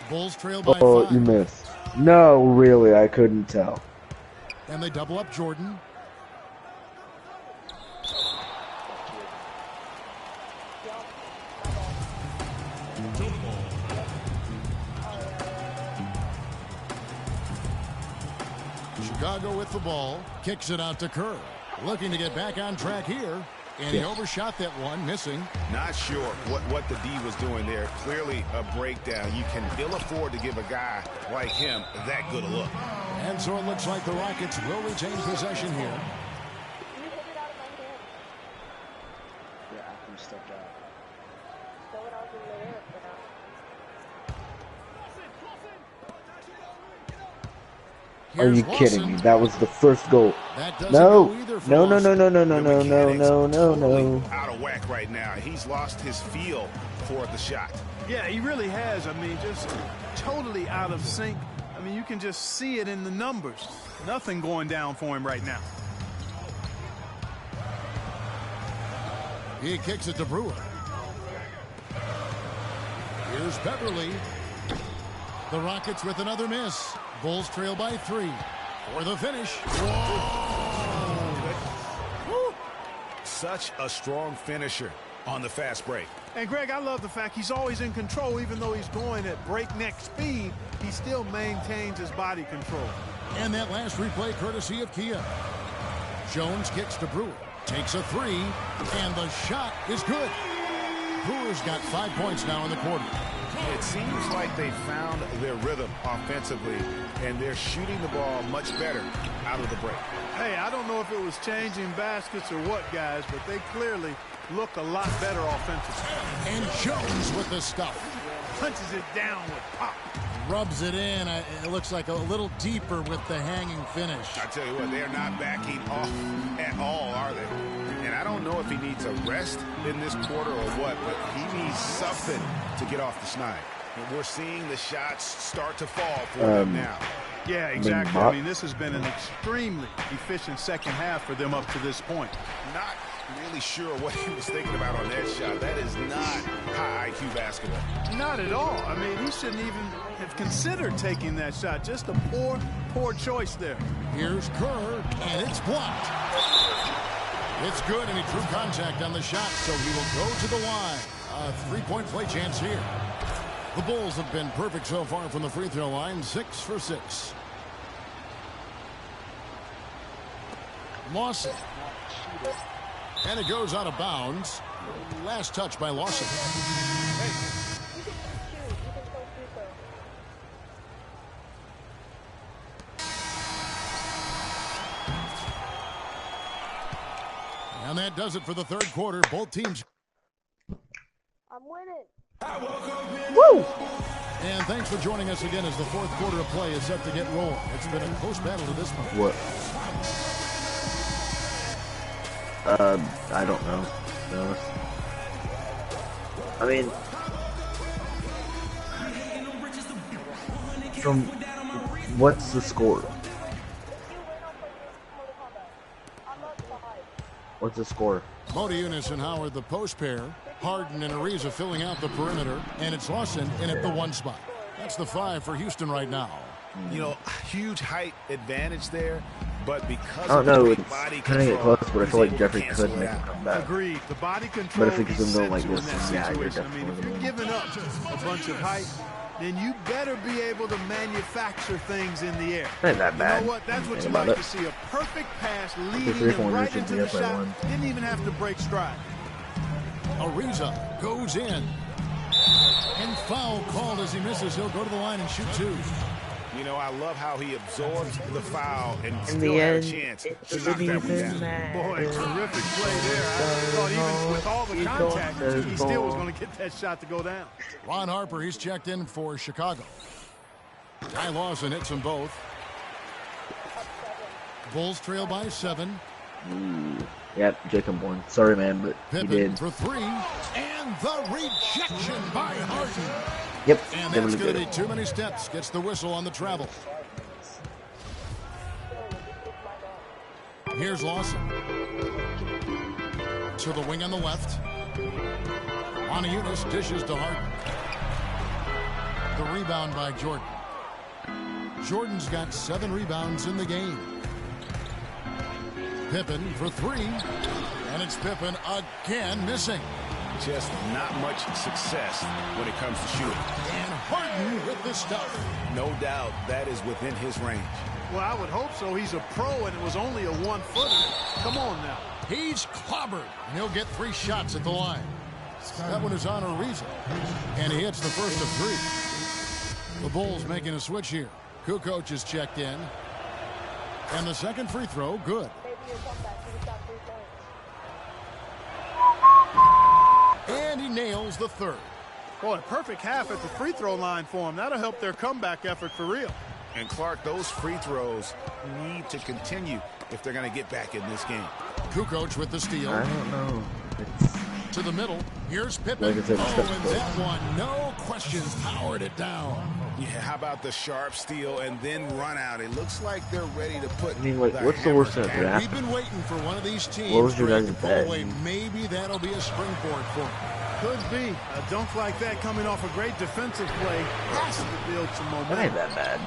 [SPEAKER 2] Bulls trail by
[SPEAKER 3] Oh,
[SPEAKER 2] 5.
[SPEAKER 3] you missed. No, really, I couldn't tell.
[SPEAKER 2] And they double up Jordan. Chicago with the ball. Kicks it out to Kerr. Looking to get back on track here. And he overshot that one, missing.
[SPEAKER 4] Not sure what the D was doing there. Clearly a breakdown. You can ill afford to give a guy like him that good a look.
[SPEAKER 2] And so it looks like the Rockets will retain possession here.
[SPEAKER 3] Are you
[SPEAKER 2] Here's
[SPEAKER 3] kidding
[SPEAKER 2] Lawson.
[SPEAKER 3] me? That was the first goal.
[SPEAKER 2] That doesn't
[SPEAKER 3] No,
[SPEAKER 2] go either for
[SPEAKER 3] no, no,
[SPEAKER 2] Lawson.
[SPEAKER 3] no, no, no,
[SPEAKER 4] The
[SPEAKER 3] no, no, no,
[SPEAKER 4] mechanics
[SPEAKER 3] no, no,
[SPEAKER 4] totally
[SPEAKER 3] no.
[SPEAKER 4] out of whack right now. He's lost his feel for the shot.
[SPEAKER 5] Yeah, he really has. I mean, just totally out of sync. I mean, you can just see it in the numbers. Nothing going down for him right now.
[SPEAKER 2] He kicks it to Brewer. Here's Beverly. The Rockets with another miss. Bulls trail by 3 for the finish.
[SPEAKER 4] Woo. Such a strong finisher on the fast break.
[SPEAKER 5] And, Greg, I love the fact he's always in control. Even though he's going at breakneck speed, he still maintains his body control.
[SPEAKER 2] And that last replay courtesy of Kia. Jones kicks to Brewer. Takes a 3, and the shot is good. Brewer's got 5 points now in the quarter.
[SPEAKER 4] It seems like they found their rhythm offensively, and they're shooting the ball much better out of the break.
[SPEAKER 5] Hey, I don't know if it was changing baskets or what, guys, but they clearly look a lot better offensively.
[SPEAKER 2] And Jones with the stuff.
[SPEAKER 5] Punches it down with pop.
[SPEAKER 2] Rubs it in. It looks like a little deeper with the hanging finish.
[SPEAKER 4] I tell you what, they're not backing off at all, are they? And I don't know if he needs a rest in this quarter or what, but he needs something to get off the schneid. And we're seeing the shots start to fall for them now.
[SPEAKER 5] Yeah, exactly. I mean, this has been an extremely efficient second half for them up to this point.
[SPEAKER 4] Not really sure what he was thinking about on that shot. That is not high IQ basketball.
[SPEAKER 5] Not at all. I mean, he shouldn't even have considered taking that shot. Just a poor choice there.
[SPEAKER 2] Here's Kerr, and it's blocked. It's good, and he drew contact on the shot, so he will go to the line. A 3-point play chance here. The Bulls have been perfect so far from the free throw line, 6 for 6. Lawson. And it goes out of bounds. Last touch by Lawson. And that does it for the third quarter. Both teams.
[SPEAKER 6] I'm winning.
[SPEAKER 3] Woo!
[SPEAKER 2] And thanks for joining us again as the fourth quarter of play is set to get rolling. It's been a close battle to this point.
[SPEAKER 3] What? I don't know. To be honest. I mean, from what's the score? What's the score?
[SPEAKER 2] Modi Eunice and Howard, the post pair. Harden and Ariza filling out the perimeter. And it's Lawson in at the 1 spot. That's the 5 for Houston right now.
[SPEAKER 4] You know, huge height advantage there, but because
[SPEAKER 3] I don't
[SPEAKER 4] of
[SPEAKER 3] know,
[SPEAKER 4] the
[SPEAKER 3] it's
[SPEAKER 4] great body
[SPEAKER 3] kind of get
[SPEAKER 4] control,
[SPEAKER 3] close, but I
[SPEAKER 4] he's
[SPEAKER 3] feel like
[SPEAKER 4] able to
[SPEAKER 3] Jeffrey
[SPEAKER 4] cancel
[SPEAKER 3] could
[SPEAKER 4] it
[SPEAKER 3] make
[SPEAKER 4] out.
[SPEAKER 3] a comeback.
[SPEAKER 5] Agreed. The body control
[SPEAKER 3] But if he gets
[SPEAKER 5] sets
[SPEAKER 3] going like
[SPEAKER 5] you
[SPEAKER 3] this,
[SPEAKER 5] in that
[SPEAKER 3] then yeah, you're
[SPEAKER 5] situation. I mean, if
[SPEAKER 3] definitely
[SPEAKER 5] you're
[SPEAKER 3] gonna
[SPEAKER 5] giving up a bunch of height, then you better be able to manufacture things in the air.
[SPEAKER 3] Ain't that bad.
[SPEAKER 5] You know what? That's what you
[SPEAKER 3] Ain't
[SPEAKER 5] like
[SPEAKER 3] about
[SPEAKER 5] to
[SPEAKER 3] it.
[SPEAKER 5] see. A perfect pass leading
[SPEAKER 3] three
[SPEAKER 5] them
[SPEAKER 3] corners
[SPEAKER 5] right
[SPEAKER 3] should
[SPEAKER 5] into
[SPEAKER 3] be
[SPEAKER 5] the
[SPEAKER 3] up by
[SPEAKER 5] shot.
[SPEAKER 3] one.
[SPEAKER 5] Didn't even have to break stride.
[SPEAKER 2] Ariza goes in. And foul called as he misses. He'll go to the line and shoot two.
[SPEAKER 4] You know, I love how he absorbs the foul and
[SPEAKER 3] In
[SPEAKER 4] still
[SPEAKER 3] the
[SPEAKER 4] had a
[SPEAKER 3] end,
[SPEAKER 4] chance
[SPEAKER 3] it
[SPEAKER 4] to knock that one
[SPEAKER 3] didn't
[SPEAKER 4] down.
[SPEAKER 5] Boy,
[SPEAKER 3] matter.
[SPEAKER 5] terrific play there. I thought even with all the contact, he still was going to get that shot to go down.
[SPEAKER 2] Ron Harper, he's checked in for Chicago. Ty Lawson hits them both. Bulls trail by 7.
[SPEAKER 3] Yep, Jacob won. Sorry, man, but he
[SPEAKER 2] Pippen
[SPEAKER 3] did.
[SPEAKER 2] for 3. And the rejection by Harden.
[SPEAKER 3] Yep,
[SPEAKER 2] And
[SPEAKER 3] they
[SPEAKER 2] that's
[SPEAKER 3] really
[SPEAKER 2] going to
[SPEAKER 3] did
[SPEAKER 2] be
[SPEAKER 3] it.
[SPEAKER 2] too many steps. Gets the whistle on the travel. Here's Lawson. To the wing on the left. Eunice dishes to Harden. The rebound by Jordan. Jordan's got 7 rebounds in the game. Pippen for 3. And it's Pippen again missing.
[SPEAKER 4] Just not much success when it comes to shooting.
[SPEAKER 2] And Harden with the stuff.
[SPEAKER 4] No doubt that is within his range.
[SPEAKER 5] Well, I would hope so. He's a pro, and it was only a 1-footer. Come on now.
[SPEAKER 2] He's clobbered, and he'll get 3 shots at the line. That one is on Ariza, and he hits the first of 3. The Bulls making a switch here. Kukoc is checked in, and the second free throw, good. And he nails the third.
[SPEAKER 5] Boy, perfect half at the free throw line for him. That'll help their comeback effort for real.
[SPEAKER 4] And Clark, those free throws need to continue if they're going to get back in this game.
[SPEAKER 2] Kukoc with the steal.
[SPEAKER 3] I don't know. It's,
[SPEAKER 2] To the middle. Here's Pippen.
[SPEAKER 3] Like I said, it's
[SPEAKER 2] Oh,
[SPEAKER 3] tough
[SPEAKER 2] and
[SPEAKER 3] to
[SPEAKER 2] that one, no questions, powered it down.
[SPEAKER 4] Yeah, how about the sharp steal and then run out? It looks like they're ready to put.
[SPEAKER 3] I mean, like, what's the worst that could
[SPEAKER 2] We've
[SPEAKER 3] happen?
[SPEAKER 2] been waiting for one of these teams
[SPEAKER 3] What was your
[SPEAKER 2] to
[SPEAKER 3] guys'
[SPEAKER 2] pull
[SPEAKER 3] bet?
[SPEAKER 2] away. Maybe that'll be a springboard for them.
[SPEAKER 5] Could be. A dunk like that coming off a great defensive play has to build some
[SPEAKER 3] That
[SPEAKER 5] momentum.
[SPEAKER 3] ain't that bad.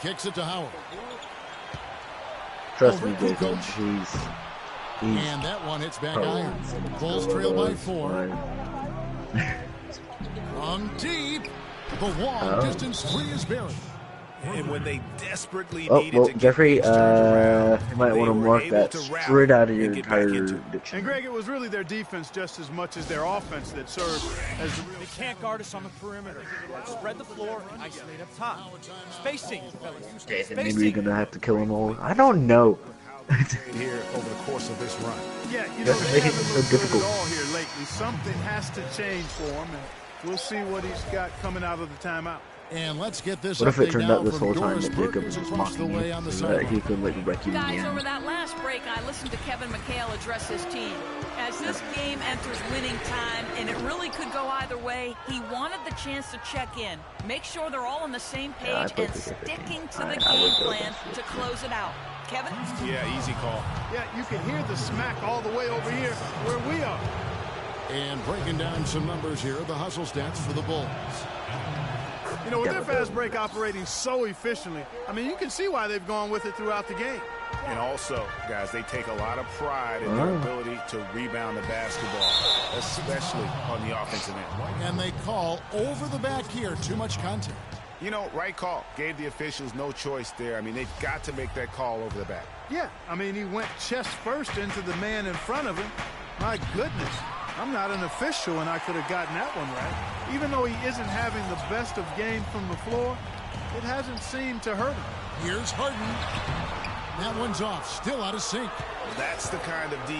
[SPEAKER 2] Kicks it to Howard.
[SPEAKER 3] Trust
[SPEAKER 2] Over
[SPEAKER 3] me,
[SPEAKER 2] to
[SPEAKER 3] Jacob.
[SPEAKER 2] Kukoc.
[SPEAKER 3] He's
[SPEAKER 2] And that one hits back
[SPEAKER 3] probably
[SPEAKER 2] iron. Bulls trail by
[SPEAKER 3] it's
[SPEAKER 2] 4.
[SPEAKER 3] fine.
[SPEAKER 2] From deep. The long
[SPEAKER 3] Oh.
[SPEAKER 2] distance 3 is buried.
[SPEAKER 4] And when they desperately
[SPEAKER 3] Oh,
[SPEAKER 4] needed
[SPEAKER 3] well,
[SPEAKER 4] to get
[SPEAKER 3] Jeffrey,
[SPEAKER 4] things turned around,
[SPEAKER 3] you might
[SPEAKER 4] they
[SPEAKER 3] want to
[SPEAKER 4] were
[SPEAKER 3] mark
[SPEAKER 4] able
[SPEAKER 3] that
[SPEAKER 4] to rally
[SPEAKER 3] straight out of your
[SPEAKER 4] and get back
[SPEAKER 3] entire
[SPEAKER 4] into it.
[SPEAKER 5] And
[SPEAKER 3] dictionary.
[SPEAKER 5] Greg, it was really their defense just as much as their offense that served as the real.
[SPEAKER 7] They can't guard us on the perimeter. Spread the floor and isolate up top. Spacing, fellas.
[SPEAKER 3] Maybe you're
[SPEAKER 7] Spacing.
[SPEAKER 3] gonna have to kill them all. I don't know.
[SPEAKER 4] Here over the course of this run.
[SPEAKER 5] Yeah, you know,
[SPEAKER 3] Doesn't
[SPEAKER 5] they
[SPEAKER 3] make it
[SPEAKER 5] haven't
[SPEAKER 3] so
[SPEAKER 5] looked good
[SPEAKER 3] difficult.
[SPEAKER 5] at all here lately. Something has to change for him, and we'll see what he's got coming out of the timeout.
[SPEAKER 2] And let's get this
[SPEAKER 3] What if it
[SPEAKER 2] update
[SPEAKER 3] turned
[SPEAKER 2] now
[SPEAKER 3] out this
[SPEAKER 2] from
[SPEAKER 3] whole time
[SPEAKER 2] Doris
[SPEAKER 3] that Jacob
[SPEAKER 2] Perkins
[SPEAKER 3] was
[SPEAKER 2] across the
[SPEAKER 3] mocking
[SPEAKER 2] way
[SPEAKER 3] you,
[SPEAKER 2] on the
[SPEAKER 3] so that he
[SPEAKER 2] sideline.
[SPEAKER 3] could like wreck you in the
[SPEAKER 8] Guys,
[SPEAKER 3] end?
[SPEAKER 8] over that last break, I listened to Kevin McHale address his team. As this game enters winning time, and it really could go either way, he wanted the chance to check in, make sure they're all on the same
[SPEAKER 3] Yeah, I
[SPEAKER 8] page,
[SPEAKER 3] played
[SPEAKER 8] and
[SPEAKER 3] 50-50.
[SPEAKER 8] sticking to
[SPEAKER 3] I
[SPEAKER 8] the
[SPEAKER 3] would
[SPEAKER 8] game
[SPEAKER 3] go
[SPEAKER 8] plan
[SPEAKER 3] with
[SPEAKER 8] to close it out. Kevin?
[SPEAKER 4] Yeah, easy call.
[SPEAKER 5] Yeah, you can hear the smack all the way over here where we are.
[SPEAKER 2] And breaking down some numbers here, the hustle stats for the Bulls.
[SPEAKER 5] You know, with their fast break operating so efficiently, I mean, you can see why they've gone with it throughout the game.
[SPEAKER 4] And also, guys, they take a lot of pride in their ability to rebound the basketball, especially on the offensive end.
[SPEAKER 2] And they call over the back here, too much contact.
[SPEAKER 4] You know, right call. Gave the officials no choice there. I mean, they've got to make that call over the back.
[SPEAKER 5] Yeah, I mean, he went chest first into the man in front of him. My goodness, I'm not an official, and I could have gotten that one right. Even though he isn't having the best of game from the floor, it hasn't seemed to hurt him.
[SPEAKER 2] Here's Harden. That one's off, still out of sync.
[SPEAKER 4] That's the kind of D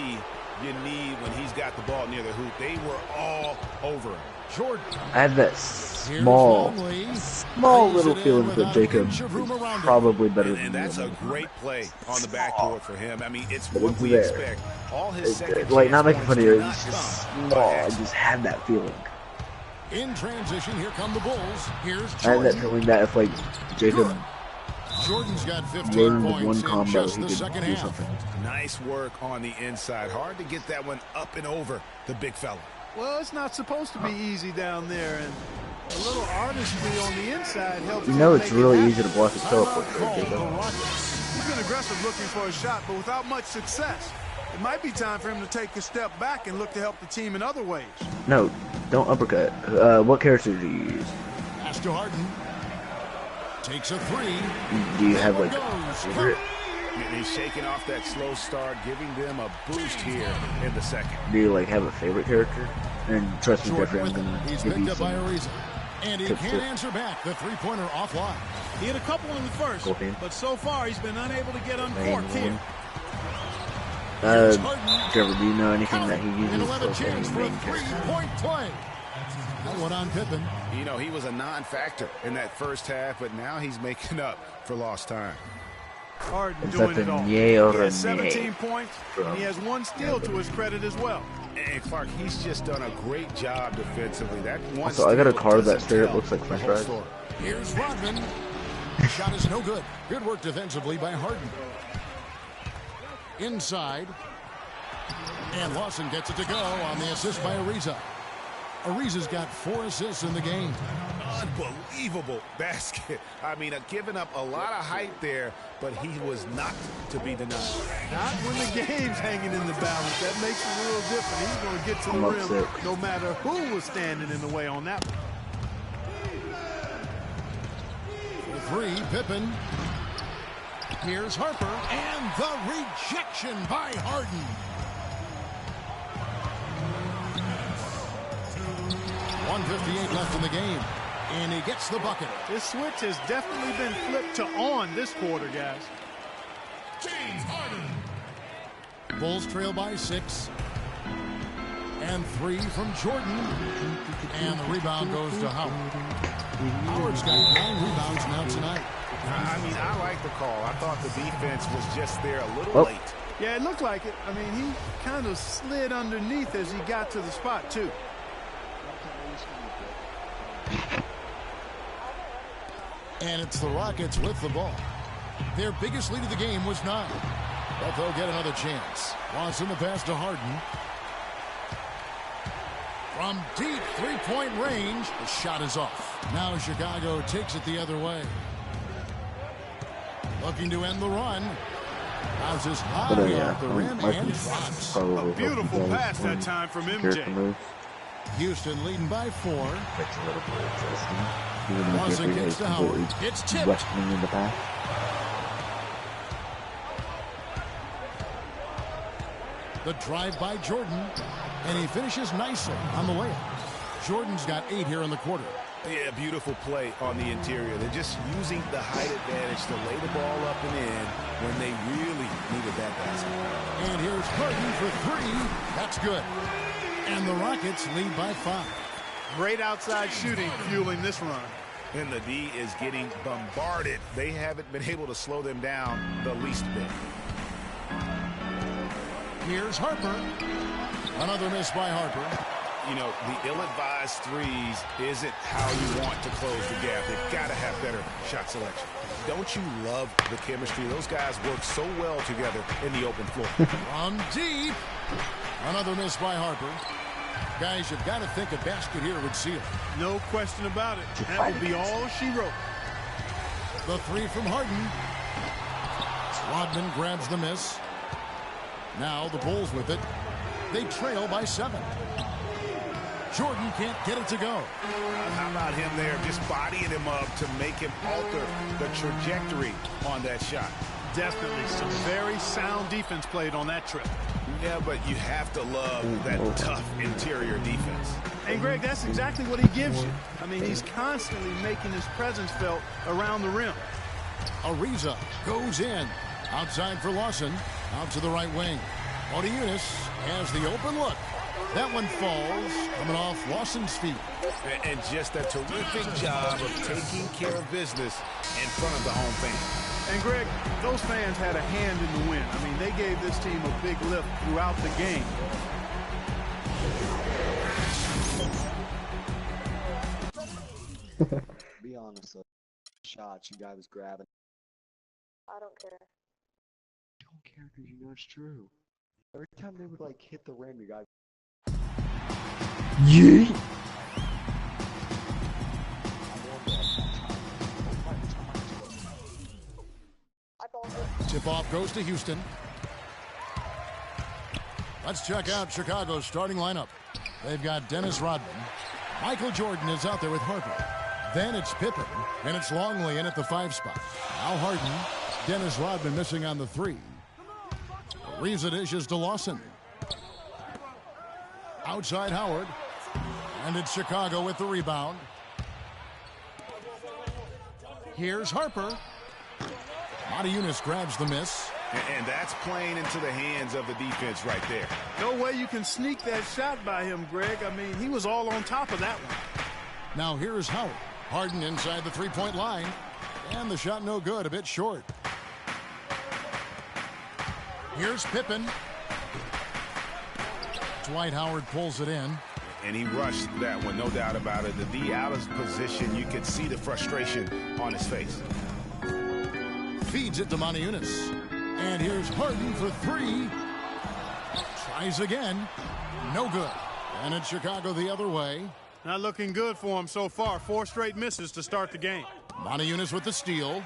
[SPEAKER 4] you need when he's got the ball near the hoop. They were all over him.
[SPEAKER 2] Jordan.
[SPEAKER 3] I had that
[SPEAKER 2] Here's
[SPEAKER 3] small
[SPEAKER 2] Longley.
[SPEAKER 3] little
[SPEAKER 2] Lays it in
[SPEAKER 3] feeling that
[SPEAKER 2] without a
[SPEAKER 3] Jacob
[SPEAKER 2] inch of room
[SPEAKER 3] is
[SPEAKER 2] around him.
[SPEAKER 3] probably better than
[SPEAKER 4] And
[SPEAKER 3] me.
[SPEAKER 4] that's a great play on the backboard for him. I mean, it's
[SPEAKER 3] But
[SPEAKER 4] what
[SPEAKER 3] it's
[SPEAKER 4] we
[SPEAKER 3] there.
[SPEAKER 4] expect. All his second
[SPEAKER 3] Like, not
[SPEAKER 4] chance
[SPEAKER 3] making fun of
[SPEAKER 4] points
[SPEAKER 3] you,
[SPEAKER 4] do not
[SPEAKER 3] it's just
[SPEAKER 4] come
[SPEAKER 3] small.
[SPEAKER 4] by
[SPEAKER 3] I
[SPEAKER 4] accident.
[SPEAKER 3] just had that feeling.
[SPEAKER 2] In transition, here come the Bulls. Here's
[SPEAKER 3] I had that
[SPEAKER 2] Jordan.
[SPEAKER 3] feeling that if like Jacob
[SPEAKER 2] Jordan's got 15
[SPEAKER 3] learned with
[SPEAKER 2] points
[SPEAKER 3] one
[SPEAKER 2] in
[SPEAKER 3] combo,
[SPEAKER 2] just
[SPEAKER 3] he
[SPEAKER 2] the
[SPEAKER 3] could
[SPEAKER 2] second
[SPEAKER 3] do
[SPEAKER 2] half.
[SPEAKER 3] something.
[SPEAKER 4] Nice work on the inside. Hard to get that one up and over the big fella.
[SPEAKER 5] Well, it's not supposed to be easy down there, and a little artistry on the inside helps.
[SPEAKER 3] You know
[SPEAKER 5] him
[SPEAKER 3] it's
[SPEAKER 5] make it
[SPEAKER 3] really
[SPEAKER 5] happen.
[SPEAKER 3] easy to block his teleport,
[SPEAKER 2] Call
[SPEAKER 3] right,
[SPEAKER 2] the
[SPEAKER 3] Jacob?
[SPEAKER 2] Rockets.
[SPEAKER 5] He's been aggressive looking for a shot, but without much success. It might be time for him to take a step back and look to help the team in other ways.
[SPEAKER 3] No, don't uppercut. What character do you use?
[SPEAKER 2] Gives to Harden. Takes a three.
[SPEAKER 3] Do you have like a favorite?
[SPEAKER 4] And he's shaking off that slow start, giving them a boost here in the second.
[SPEAKER 3] Do you like have a favorite character? And trust me, Jeffrey, I'm gonna
[SPEAKER 2] He's
[SPEAKER 3] give
[SPEAKER 2] picked
[SPEAKER 3] you
[SPEAKER 2] up by
[SPEAKER 3] some.
[SPEAKER 2] Ariza. And he can't answer back. The three-pointer offline.
[SPEAKER 5] He had a couple in the first, but so far he's been unable to get uncorked here.
[SPEAKER 3] Trevor, do you know anything that he uses?
[SPEAKER 2] And he'll have a chance for a three-point play. That one on Pippen.
[SPEAKER 4] You know, he was a non-factor in that first half, but now he's making up for lost time.
[SPEAKER 5] Harden doing it all. He has 17 points, and he has 1 steal to his credit as well.
[SPEAKER 4] And Clark, he's just done a great job defensively. That one.
[SPEAKER 3] So I got a card that straight up looks like French fries.
[SPEAKER 2] Here's Rodman. Shot is no good. Good work defensively by Harden. Inside. And Lawson gets it to go on the assist by Ariza. Ariza's got 4 assists in the game.
[SPEAKER 4] Unbelievable basket. I mean, giving up a lot of height there, but he was not to be denied.
[SPEAKER 5] Not when the game's hanging in the balance. That makes it a little different. He's going to get to the rim no matter who was standing in the way on that one.
[SPEAKER 2] For 3, Pippen. Here's Harper. And the rejection by Harden. 1:58 left in the game. And he gets the bucket.
[SPEAKER 5] This switch has definitely been flipped to on this quarter, guys.
[SPEAKER 2] James Harden. Bulls trail by 6. And 3 from Jordan. And the rebound goes to Howard. Howard's got 9 rebounds now tonight.
[SPEAKER 4] I mean, I like the call. I thought the defense was just there a little late.
[SPEAKER 5] Yeah, it looked like it. I mean, he kind of slid underneath as he got to the spot, too.
[SPEAKER 2] And it's the Rockets with the ball. Their biggest lead of the game was 9. But they'll get another chance. Lawson the pass to Harden. From deep three-point range, the shot is off. Now Chicago takes it the other way. Looking to end the run. Bounces high off the rim and drops.
[SPEAKER 5] A beautiful pass that time from MJ.
[SPEAKER 2] Houston leading by 4. Lawson gets to Howard. It's tipped. The drive by Jordan. And he finishes nicely on the layup. Jordan's got 8 here in the quarter.
[SPEAKER 4] Yeah, beautiful play on the interior. They're just using the height advantage to lay the ball up and in when they really needed that basket.
[SPEAKER 2] And here's Harden for 3. That's good. And the Rockets lead by 5.
[SPEAKER 5] Great outside shooting fueling this run.
[SPEAKER 4] And the D is getting bombarded. They haven't been able to slow them down the least bit.
[SPEAKER 2] Here's Harper. Another miss by Harper.
[SPEAKER 4] You know, the ill-advised threes isn't how you want to close the gap. They've got to have better shot selection. Don't you love the chemistry? Those guys work so well together in the open floor.
[SPEAKER 2] From deep. Another miss by Harper. Guys, you've got to think a basket here would seal it.
[SPEAKER 5] No question about it. That would be all she wrote.
[SPEAKER 2] The 3 from Harden. Rodman grabs the miss. Now the Bulls with it. They trail by 7. Jordan can't get it to go.
[SPEAKER 4] How about him there just bodying him up to make him alter the trajectory on that shot?
[SPEAKER 5] Definitely some very sound defense played on that trip.
[SPEAKER 4] Yeah, but you have to love that tough interior defense.
[SPEAKER 5] And, Greg, that's exactly what he gives you. I mean, he's constantly making his presence felt around the rim.
[SPEAKER 2] Ariza goes in. Outside for Lawson. Out to the right wing. Motiejunas has the open look. That one falls, coming off Lawson's feet.
[SPEAKER 4] And just a terrific job of taking care of business in front of the home fans.
[SPEAKER 5] And, Greg, those fans had a hand in the win. I mean, they gave this team a big lift throughout the game.
[SPEAKER 9] Be honest, the shots you guys was grabbing.
[SPEAKER 6] I don't care.
[SPEAKER 9] I don't care because you know it's true. Every time they would like hit the rim, you guys.
[SPEAKER 3] Yeah.
[SPEAKER 2] Tip-off goes to Houston. Let's check out Chicago's starting lineup. They've got Dennis Rodman. Michael Jordan is out there with Harper. Then it's Pippen, and it's Longley in at the 5 spot. Now Harden. Dennis Rodman missing on the 3. Ariza dishes to Lawson. Outside Howard. And it's Chicago with the rebound. Here's Harper. Motiejunas grabs the miss.
[SPEAKER 4] And that's playing into the hands of the defense right there.
[SPEAKER 5] No way you can sneak that shot by him, Greg. I mean, he was all on top of that one.
[SPEAKER 2] Now here's Howard. Harden inside the 3-point line. And the shot no good, a bit short. Here's Pippen. Dwight Howard pulls it in.
[SPEAKER 4] And he rushed that one, no doubt about it. The D out of position, you could see the frustration on his face.
[SPEAKER 2] Feeds it to Motiejunas. And here's Harden for 3. Tries again. No good. And it's Chicago the other way.
[SPEAKER 5] Not looking good for him so far. 4 straight misses to start the game.
[SPEAKER 2] Motiejunas with the steal.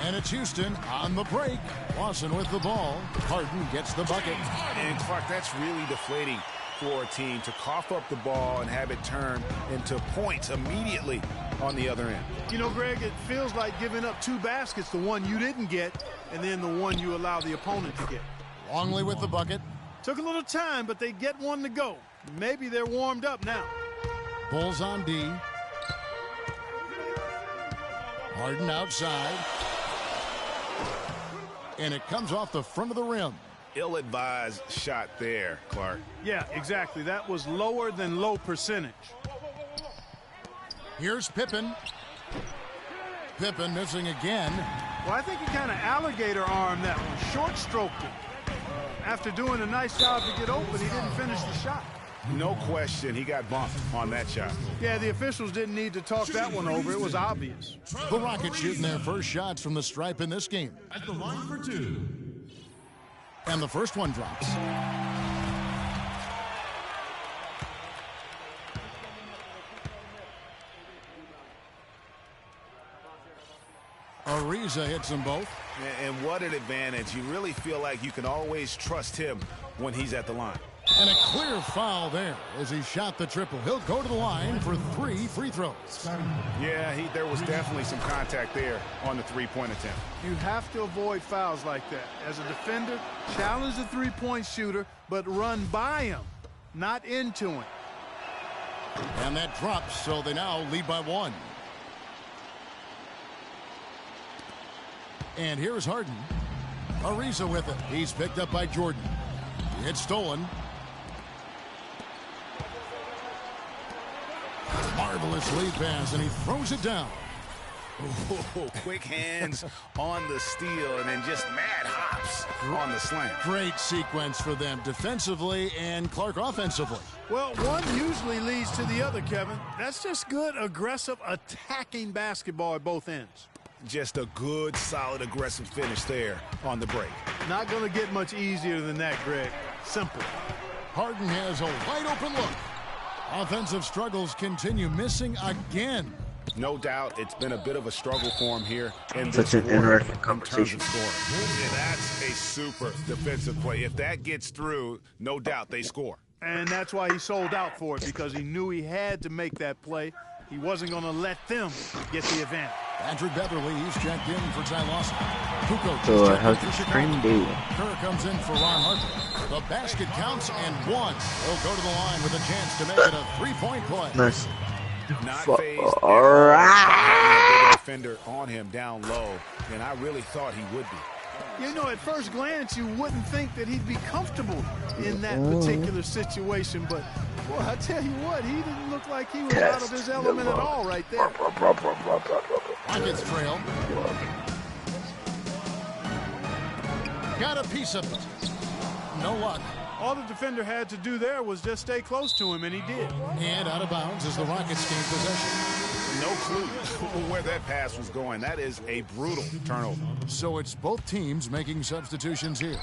[SPEAKER 2] And it's Houston on the break. Lawson with the ball. Harden gets the bucket.
[SPEAKER 4] And Clark, that's really deflating for a team to cough up the ball and have it turn into points immediately on the other end.
[SPEAKER 5] You know, Greg, it feels like giving up 2 baskets, the one you didn't get, and then the one you allow the opponent to get.
[SPEAKER 2] Longley with the bucket.
[SPEAKER 5] Took a little time, but they get one to go. Maybe they're warmed up now.
[SPEAKER 2] Bulls on D. Harden outside. And it comes off the front of the rim.
[SPEAKER 4] Ill-advised shot there, Clark.
[SPEAKER 5] Yeah, exactly. That was lower than low percentage.
[SPEAKER 2] Here's Pippen. Pippen missing again.
[SPEAKER 5] Well, I think he kind of alligator armed that one. Short stroked it. After doing a nice job to get open, he didn't finish the shot.
[SPEAKER 4] No question, he got bumped on that shot.
[SPEAKER 5] Yeah, the officials didn't need to talk that one over. It was obvious.
[SPEAKER 2] The Rockets shooting their first shots from the stripe in this game.
[SPEAKER 10] At the line for 2.
[SPEAKER 2] And the first one drops. Ariza hits them both.
[SPEAKER 4] And what an advantage. You really feel like you can always trust him when he's at the line.
[SPEAKER 2] And a clear foul there as he shot the triple. He'll go to the line for 3 free throws.
[SPEAKER 4] Yeah, there was definitely some contact there on the 3-point attempt.
[SPEAKER 5] You have to avoid fouls like that. As a defender, challenge the 3-point shooter, but run by him, not into him.
[SPEAKER 2] And that drops, so they now lead by 1. And here's Harden. Ariza with it. He's picked up by Jordan. It's stolen. Marvelous lead pass, and he throws it down.
[SPEAKER 4] Oh, quick hands on the steal, and then just mad hops on the slam.
[SPEAKER 2] Great sequence for them defensively and Clark offensively.
[SPEAKER 5] Well, one usually leads to the other, Kevin. That's just good, aggressive, attacking basketball at both ends.
[SPEAKER 4] Just a good, solid, aggressive finish there on the break.
[SPEAKER 5] Not going to get much easier than that, Greg. Simple.
[SPEAKER 2] Harden has a wide open look. Offensive struggles continue, missing again.
[SPEAKER 4] No doubt it's been a bit of a struggle for him here in
[SPEAKER 3] Such
[SPEAKER 4] this
[SPEAKER 3] an interesting conversation.
[SPEAKER 4] Yeah, that's a super defensive play. If that gets through, no doubt they score.
[SPEAKER 5] And that's why he sold out for it, because he knew he had to make that play. He wasn't going to let them get the advantage.
[SPEAKER 2] Patrick Beverly, he's checked in for Ty Lawson. Kukoc
[SPEAKER 3] So how's the screen do?
[SPEAKER 2] Kerr comes in for Ron Harper. The basket counts and 1. He'll go to the line with a chance to make it a 3-point play.
[SPEAKER 3] Nice.
[SPEAKER 4] Not phased.
[SPEAKER 3] All right.
[SPEAKER 4] Defender on him down low, and I really thought he would be.
[SPEAKER 5] You know, at first glance, you wouldn't think that he'd be comfortable in that particular situation, but boy, I tell you what, he didn't look like he was out of his element at all right there.
[SPEAKER 2] Rockets trail. Got a piece of it. No luck.
[SPEAKER 5] All the defender had to do there was just stay close to him, and he did.
[SPEAKER 2] And out of bounds as the Rockets gain possession.
[SPEAKER 4] No clue where that pass was going. That is a brutal turnover.
[SPEAKER 2] So it's both teams making substitutions here.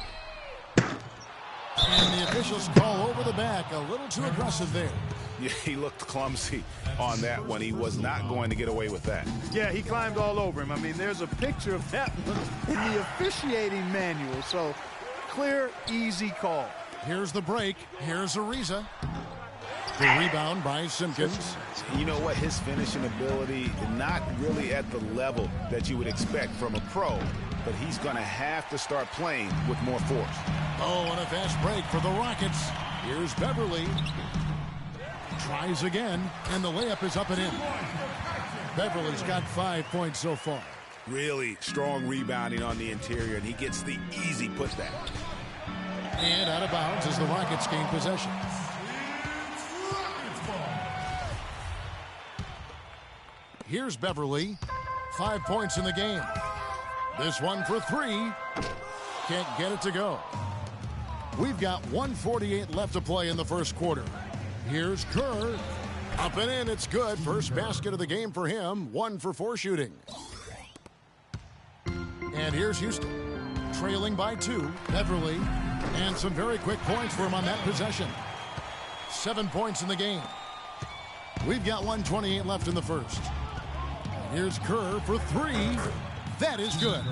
[SPEAKER 2] And the officials call over the back. A little too aggressive there.
[SPEAKER 4] Yeah, he looked clumsy on that one. He was not going to get away with that.
[SPEAKER 5] Yeah, he climbed all over him. I mean, there's a picture of that in the officiating manual. So, clear, easy call.
[SPEAKER 2] Here's the break. Here's Ariza. The rebound by Simpkins.
[SPEAKER 4] You know what? His finishing ability, not really at the level that you would expect from a pro, but he's going to have to start playing with more force.
[SPEAKER 2] Oh, and a fast break for the Rockets. Here's Beverly. Tries again, and the layup is up and in. Beverly's got 5 points so far.
[SPEAKER 4] Really strong rebounding on the interior, and he gets the easy putback.
[SPEAKER 2] And out of bounds as the Rockets gain possession. Here's Beverly. 5 points in the game. This one for three. Can't get it to go. We've got 1:48 left to play in the first quarter. Here's Kerr. Up and in, it's good. First basket of the game for him. 1 for 4 shooting. And here's Houston. Trailing by 2. Beverly. And some very quick points for him on that possession. 7 points in the game. We've got 1:28 left in the first. Here's Kerr for 3. That is good.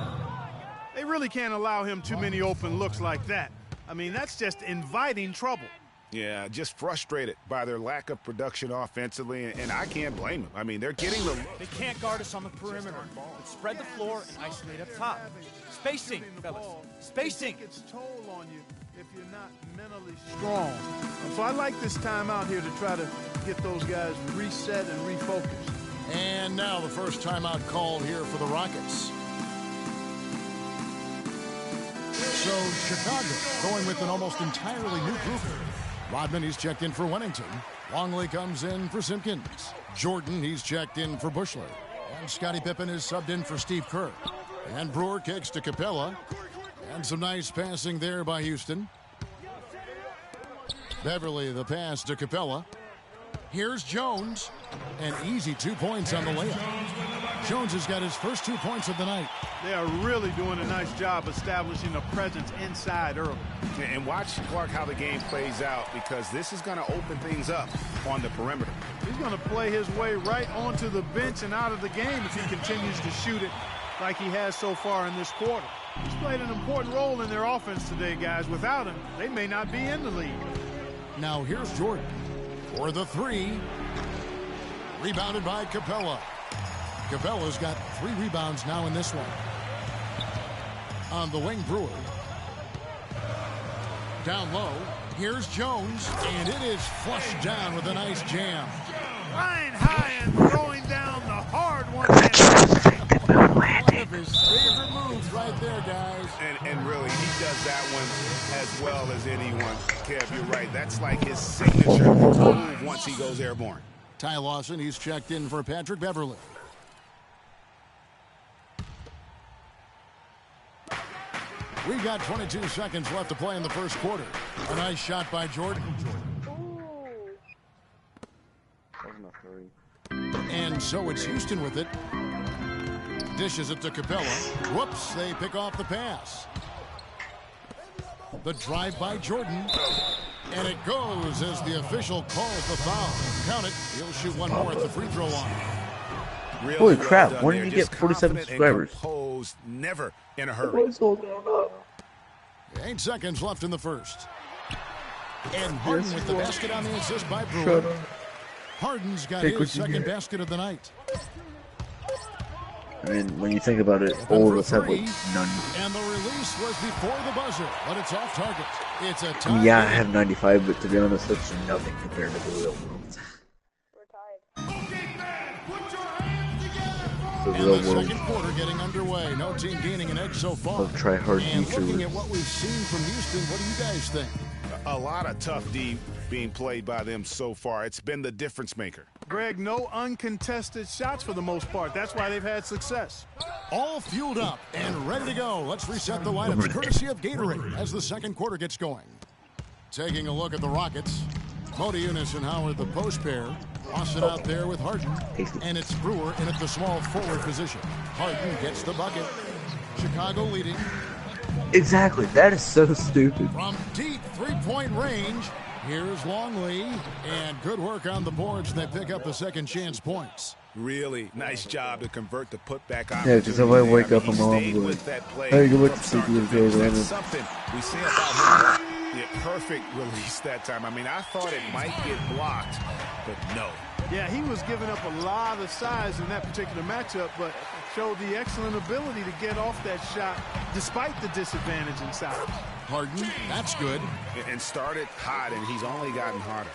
[SPEAKER 5] They really can't allow him too many open looks like that. I mean, that's just inviting trouble.
[SPEAKER 4] Yeah, just frustrated by their lack of production offensively, and I can't blame them. I mean, they're getting the...
[SPEAKER 7] They can't guard us on the perimeter. Let's spread the floor and isolate up top. Spacing, fellas. Spacing.
[SPEAKER 5] It's toll on you if you're not mentally strong. So I like this time out here to try to get those guys reset and refocused.
[SPEAKER 2] And now the first timeout called here for the Rockets. So Chicago going with an almost entirely new group. Rodman, he's checked in for Wennington. Longley comes in for Simpkins. Jordan, he's checked in for Bushler. And Scottie Pippen is subbed in for Steve Kerr. And Brewer kicks to Capella. And some nice passing there by Houston. Beverly, the pass to Capella. Here's Jones. An easy 2 points on the layup. Jones has got his first 2 points of the night.
[SPEAKER 5] They are really doing a nice job establishing a presence inside early.
[SPEAKER 4] And watch, Clark, how the game plays out, because this is going to open things up on the perimeter.
[SPEAKER 5] He's going to play his way right onto the bench and out of the game if he continues to shoot it like he has so far in this quarter. He's played an important role in their offense today, guys. Without him, they may not be in the league. Now
[SPEAKER 2] here's Jordan for the 3. Rebounded by Capella. Capella's got 3 rebounds now in this one. On the wing, Brewer. Down low, here's Jones, and it is flushed down with a nice jam.
[SPEAKER 5] Flying high and throwing down the hard one.
[SPEAKER 2] One of his favorite moves right there, guys.
[SPEAKER 4] And really, he does that one as well as anyone. Kev, you're right. That's like his signature move once he goes airborne.
[SPEAKER 2] Ty Lawson, he's checked in for Patrick Beverly. We've got 22 seconds left to play in the first quarter. A nice shot by Jordan. And so it's Houston with it. Dishes it to Capella. Whoops, they pick off the pass. The drive by Jordan. And it goes as the official calls the foul. Count it. He'll shoot one more at the free throw line.
[SPEAKER 4] Really
[SPEAKER 3] Holy
[SPEAKER 4] well
[SPEAKER 3] crap,
[SPEAKER 4] done
[SPEAKER 3] when
[SPEAKER 4] there.
[SPEAKER 3] did you get 47 subscribers?
[SPEAKER 4] Composed, never in a hurry.
[SPEAKER 2] 8 seconds left in the first. And Harden with the basket on the assist by Brewer. Harden's got his second basket of the night.
[SPEAKER 3] I mean, when you think about it, all of us have like none.
[SPEAKER 2] And the release was before the buzzer, but it's off target. It's a
[SPEAKER 3] I mean, yeah, I have 95, but to be honest, that's nothing compared to the real world. The
[SPEAKER 2] And
[SPEAKER 3] real
[SPEAKER 2] the
[SPEAKER 3] world
[SPEAKER 2] second quarter getting underway. No team gaining an edge so far.
[SPEAKER 3] of try-hard
[SPEAKER 2] And looking at
[SPEAKER 3] YouTubers.
[SPEAKER 2] what we've seen from Houston, what do you guys think?
[SPEAKER 4] A lot of tough D being played by them so far. It's been the difference maker.
[SPEAKER 5] Greg, no uncontested shots for the most part. That's why they've had success.
[SPEAKER 2] All fueled up and ready to go. Let's reset the lineups courtesy of Gatorade as the second quarter gets going. Taking a look at the Rockets. Modi Eunice and Howard, the post pair. Toss it out there with Harden. And it's Brewer in at the small forward position. Harden gets the bucket. Chicago leading.
[SPEAKER 3] Exactly, that is so stupid.
[SPEAKER 2] From deep three-point range, here's Longley. And good work on the boards. They pick up the second chance points.
[SPEAKER 4] Really nice job to convert the putback
[SPEAKER 3] Yeah,
[SPEAKER 4] opportunity.
[SPEAKER 3] because if I wake
[SPEAKER 4] there.
[SPEAKER 3] up and
[SPEAKER 4] He
[SPEAKER 3] mom
[SPEAKER 4] stayed
[SPEAKER 3] like,
[SPEAKER 4] with that play
[SPEAKER 3] hey, you look
[SPEAKER 4] from start
[SPEAKER 3] stupid
[SPEAKER 4] to
[SPEAKER 3] and
[SPEAKER 4] finish.
[SPEAKER 3] go
[SPEAKER 4] That's
[SPEAKER 3] random.
[SPEAKER 4] something we say about him. Yeah, perfect release that time. I mean, I thought it might get blocked, but no.
[SPEAKER 5] Yeah, he was giving up a lot of size in that particular matchup, but showed the excellent ability to get off that shot despite the disadvantage in size.
[SPEAKER 2] Harden, that's good.
[SPEAKER 4] And started hot, and he's only gotten harder.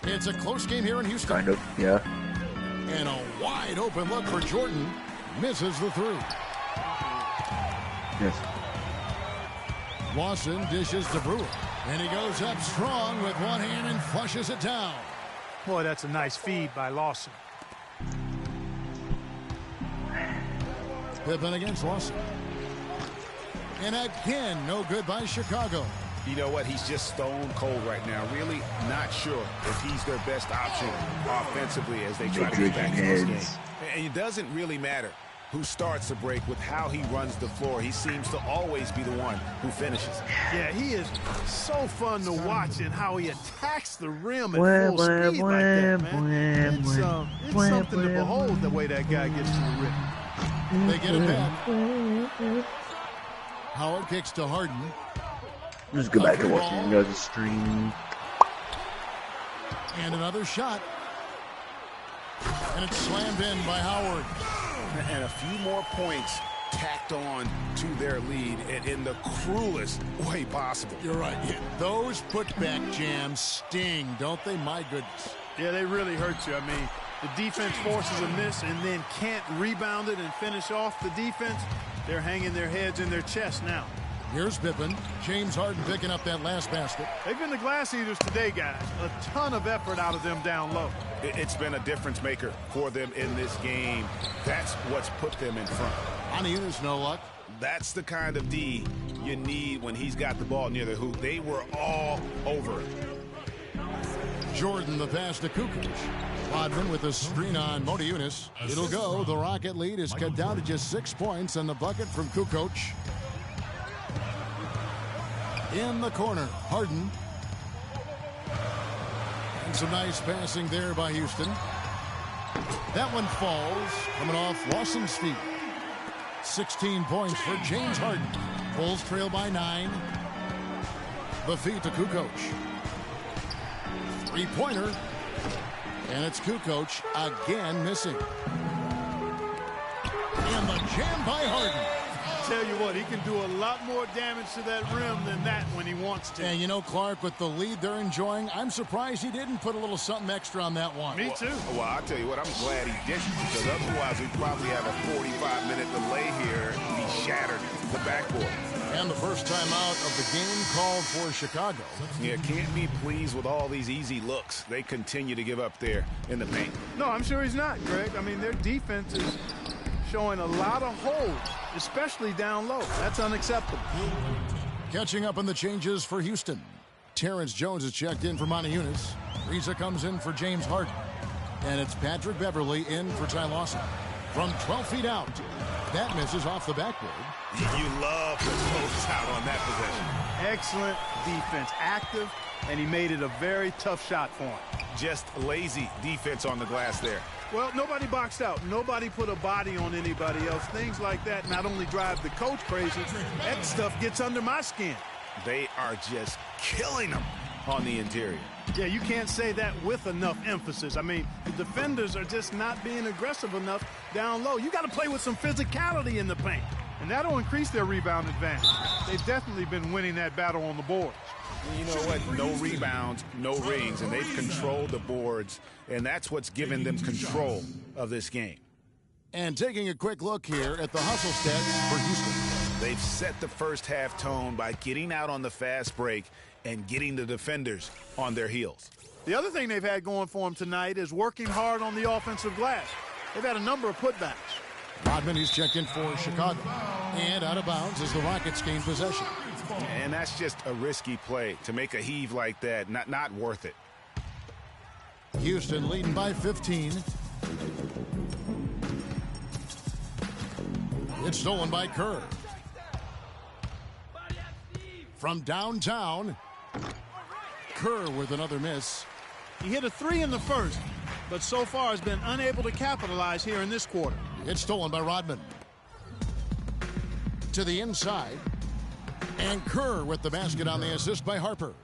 [SPEAKER 2] It's a close game here in Houston.
[SPEAKER 3] Kind of, yeah.
[SPEAKER 2] And a wide open look for Jordan. Misses the three.
[SPEAKER 3] Yes.
[SPEAKER 2] Lawson dishes to Brewer. And he goes up strong with one hand and flushes it down.
[SPEAKER 5] Boy, that's a nice feed by Lawson.
[SPEAKER 2] Pippen against Lawson. And again, no good by Chicago.
[SPEAKER 4] You know what? He's just stone cold right now. Really not sure if he's their best option offensively as they try to get back in this game. And it doesn't really matter who starts the break with how he runs the floor. He seems to always be the one who finishes.
[SPEAKER 5] Yeah, he is so fun to watch and how he attacks the rim at full speed like that, man. It's something to behold the way that guy gets to the rim.
[SPEAKER 2] They get it back. Howard kicks to Harden.
[SPEAKER 3] Just go back to watching you guys' stream.
[SPEAKER 2] And another shot. And it's slammed in by Howard.
[SPEAKER 4] And a few more points tacked on to their lead in the cruelest way possible.
[SPEAKER 2] You're right. Yeah, those putback jams sting, don't they? My goodness.
[SPEAKER 5] Yeah, they really hurt you. I mean, the defense forces a miss and then can't rebound it and finish off the defense. They're hanging their heads in their chest now.
[SPEAKER 2] Here's Pippen. James Harden picking up that last basket.
[SPEAKER 5] They've been the glass eaters today, guys. A ton of effort out of them down low.
[SPEAKER 4] It's been a difference maker for them in this game. That's what's put them in front.
[SPEAKER 2] Aniunas, no luck.
[SPEAKER 4] That's the kind of D you need when he's got the ball near the hoop. They were all over it.
[SPEAKER 2] Jordan the pass to Kukoc. Rodman with a screen on Aniunas. It'll go. The Rocket lead is cut down to just 6 points, and the bucket from Kukoc. In the corner, Harden. And some nice passing there by Houston. That one falls, coming off Lawson's feet. 16 points for James Harden. Bulls trail by 9. The feet to Kukoc. Three-pointer. And it's Kukoc again missing. And the jam by Harden.
[SPEAKER 5] Tell you what, he can do a lot more damage to that rim than that when he wants to.
[SPEAKER 2] And you know, Clark, with the lead they're enjoying, I'm surprised he didn't put a little something extra on that one.
[SPEAKER 5] Me too.
[SPEAKER 4] Well, I'll tell you what, I'm glad he didn't, because otherwise we'd probably have a 45-minute delay here. He shattered the backboard.
[SPEAKER 2] And the first time out of the game called for Chicago.
[SPEAKER 4] Yeah, can't be pleased with all these easy looks they continue to give up there in the paint.
[SPEAKER 5] No, I'm sure he's not, Greg. I mean, their defense is showing a lot of holes, especially down low. That's unacceptable.
[SPEAKER 2] Catching up on the changes for Houston. Terrence Jones is checked in for Aniunas. Reza comes in for James Harden. And it's Patrick Beverly in for Ty Lawson. From 12 feet out. That misses off the backboard.
[SPEAKER 4] You love the close out on that possession.
[SPEAKER 5] Excellent defense. Active, and he made it a very tough shot for him.
[SPEAKER 4] Just lazy defense on the glass there.
[SPEAKER 5] Well, nobody boxed out. Nobody put a body on anybody else. Things like that not only drive the coach crazy, that stuff gets under my skin.
[SPEAKER 4] They are just killing them on the interior.
[SPEAKER 5] Yeah, you can't say that with enough emphasis. I mean, the defenders are just not being aggressive enough down low. You got to play with some physicality in the paint, and that'll increase their rebound advantage. They've definitely been winning that battle on the boards.
[SPEAKER 4] You know what? No rebounds, no rings, and they've controlled the boards, and that's what's given them control of this game.
[SPEAKER 2] And taking a quick look here at the hustle stats for Houston.
[SPEAKER 4] They've set the first half tone by getting out on the fast break and getting the defenders on their heels.
[SPEAKER 5] The other thing they've had going for them tonight is working hard on the offensive glass. They've had a number of putbacks.
[SPEAKER 2] Rodman, he's checked in for Chicago. And out of bounds as the Rockets gain possession.
[SPEAKER 4] And that's just a risky play. To make a heave like that, not worth it.
[SPEAKER 2] Houston leading by 15. It's stolen by Kerr. From downtown, Kerr with another miss.
[SPEAKER 5] He hit a three in the first, but so far has been unable to capitalize here in this quarter.
[SPEAKER 2] It's stolen by Rodman. To the inside. And Kerr with the basket on the assist by Harper.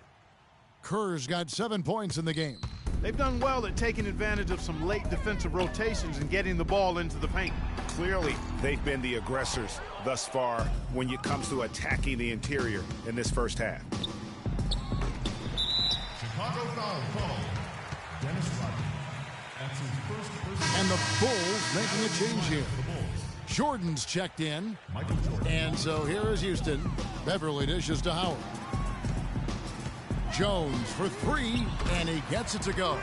[SPEAKER 2] Kerr's got 7 points in the game.
[SPEAKER 5] They've done well at taking advantage of some late defensive rotations and getting the ball into the paint.
[SPEAKER 4] Clearly, they've been the aggressors thus far when it comes to attacking the interior in this first half.
[SPEAKER 2] Chicago foul call. Dennis Rodman. That's his first personal. And the Bulls making a change here. Jordan's checked in. And so here is Houston. Beverly dishes to Howard. Jones for three, and he gets it to go.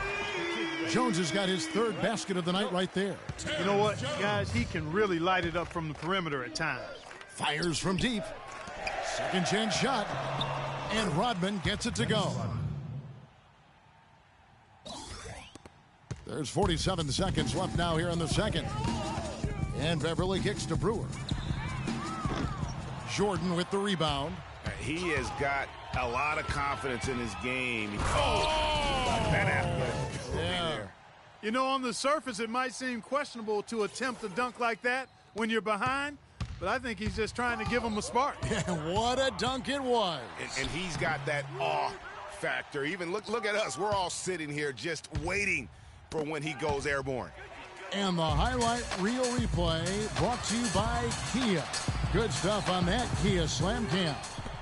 [SPEAKER 2] Jones has got his third basket of the night right there.
[SPEAKER 5] You know what, guys? He can really light it up from the perimeter at times.
[SPEAKER 2] Fires from deep. Second chance shot. And Rodman gets it to go. There's 47 seconds left now here in the second. And Beverly kicks to Brewer. Jordan with the rebound.
[SPEAKER 4] He has got a lot of confidence in his game. That athletic.
[SPEAKER 2] Yeah.
[SPEAKER 5] You know, on the surface, it might seem questionable to attempt a dunk like that when you're behind, but I think he's just trying to give him a spark.
[SPEAKER 2] Yeah, what a dunk it was.
[SPEAKER 4] And he's got that awe factor. Even look at us. We're all sitting here just waiting for when he goes airborne.
[SPEAKER 2] And the highlight reel replay brought to you by Kia. Good stuff on that Kia Slam Cam.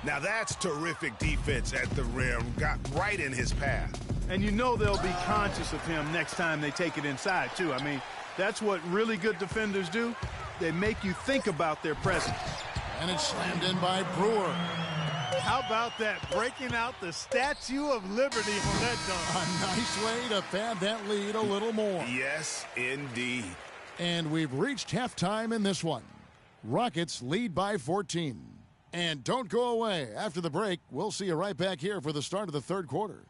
[SPEAKER 4] Now that's terrific defense at the rim. Got right in his path.
[SPEAKER 5] And you know they'll be conscious of him next time they take it inside, too. I mean, that's what really good defenders do. They make you think about their presence.
[SPEAKER 2] And it's slammed in by Brewer.
[SPEAKER 5] How about that? Breaking out the Statue of Liberty on that dunk.
[SPEAKER 2] A nice way to pad that lead a little more.
[SPEAKER 4] Yes, indeed.
[SPEAKER 2] And we've reached halftime in this one. Rockets lead by 14. And don't go away. After the break, we'll see you right back here for the start of the third quarter.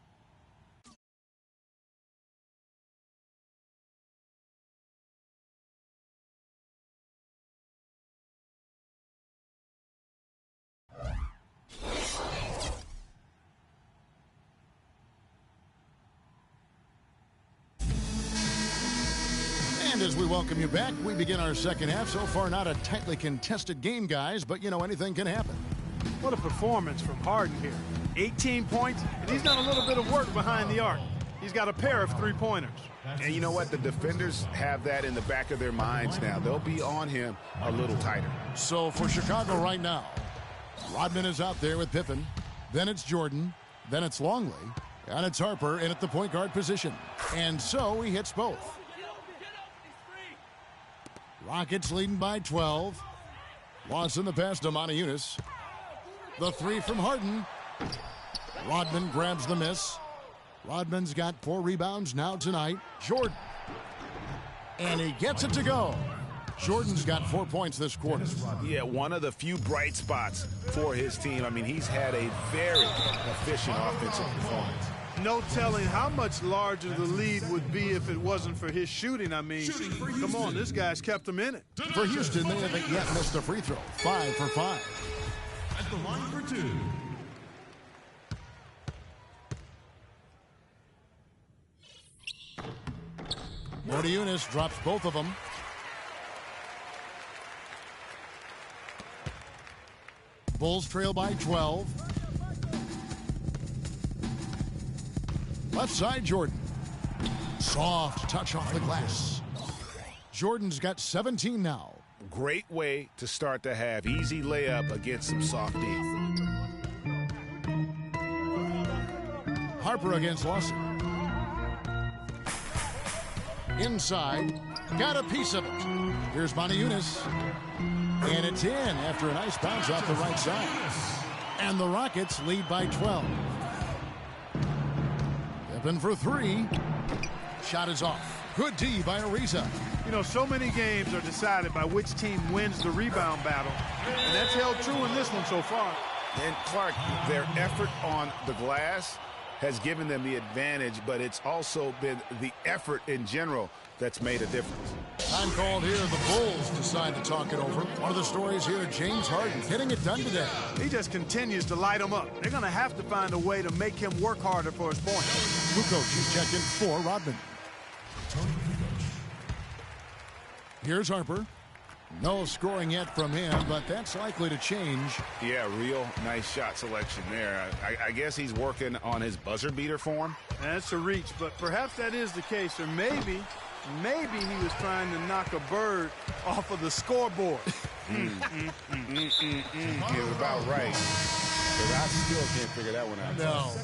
[SPEAKER 2] And as we welcome you back, we begin our second half. So far, not a tightly contested game, guys, but, you know, anything can happen.
[SPEAKER 5] What a performance from Harden here. 18 points, and he's done a little bit of work behind the arc. He's got a pair of three-pointers.
[SPEAKER 4] And you know what? The defenders have that in the back of their minds now. They'll be on him a little tighter.
[SPEAKER 2] So for Chicago right now, Rodman is out there with Pippen. Then it's Jordan. Then it's Longley. And it's Harper in at the point guard position. And so he hits both. Rockets leading by 12. Loss in the pass to Moniunas. The three from Harden. Rodman grabs the miss. Rodman's got 4 rebounds now tonight. Jordan. And he gets it to go. Jordan's got 4 points this quarter.
[SPEAKER 4] Yeah, one of the few bright spots for his team. I mean, he's had a very efficient offensive performance.
[SPEAKER 5] No telling how much larger the lead would be if it wasn't for his shooting. I mean, come on, this guy's kept him in it.
[SPEAKER 2] For Houston, they haven't yet missed a free throw. 5 for 5.
[SPEAKER 10] At the line for 2.
[SPEAKER 2] Moniunas drops both of them. Bulls trail by 12. Left side, Jordan. Soft touch off the glass. Jordan's got 17 now.
[SPEAKER 4] Great way to start the half. Easy layup against some soft D.
[SPEAKER 2] Harper against Lawson. Inside. Got a piece of it. Here's Moniunas. And it's in after a nice bounce off the right side. And the Rockets lead by 12. Pippen for 3. Shot is off. Good D by Ariza.
[SPEAKER 5] You know, so many games are decided by which team wins the rebound battle. And that's held true in this one so far.
[SPEAKER 4] And Clark, their effort on the glass has given them the advantage, but it's also been the effort in general that's made a difference.
[SPEAKER 2] Time called here. The Bulls decide to talk it over. One of the stories here, James Harden getting it done today.
[SPEAKER 5] He just continues to light them up. They're going to have to find a way to make him work harder for his points.
[SPEAKER 2] Kukoc is checked in for Rodman. Here's Harper. No scoring yet from him, but that's likely to change.
[SPEAKER 4] Yeah, real nice shot selection there. I guess he's working on his buzzer beater form.
[SPEAKER 5] That's a reach, but perhaps that is the case. Or maybe he was trying to knock a bird off of the scoreboard.
[SPEAKER 4] You're about right. But I still can't figure that one out.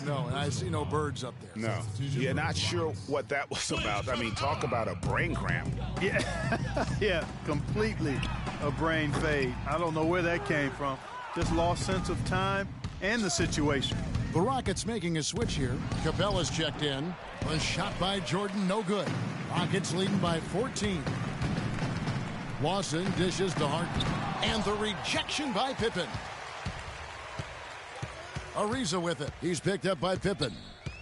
[SPEAKER 2] No, and I see no birds up there.
[SPEAKER 4] No. Yeah, not sure what that was about. I mean, talk about a brain cramp.
[SPEAKER 5] Yeah, yeah, completely a brain fade. I don't know where that came from. Just lost sense of time and the situation.
[SPEAKER 2] The Rockets making a switch here. Capella's checked in. A shot by Jordan, no good. Rockets leading by 14. Lawson dishes to Harden. And the rejection by Pippen. Ariza with it. He's picked up by Pippen.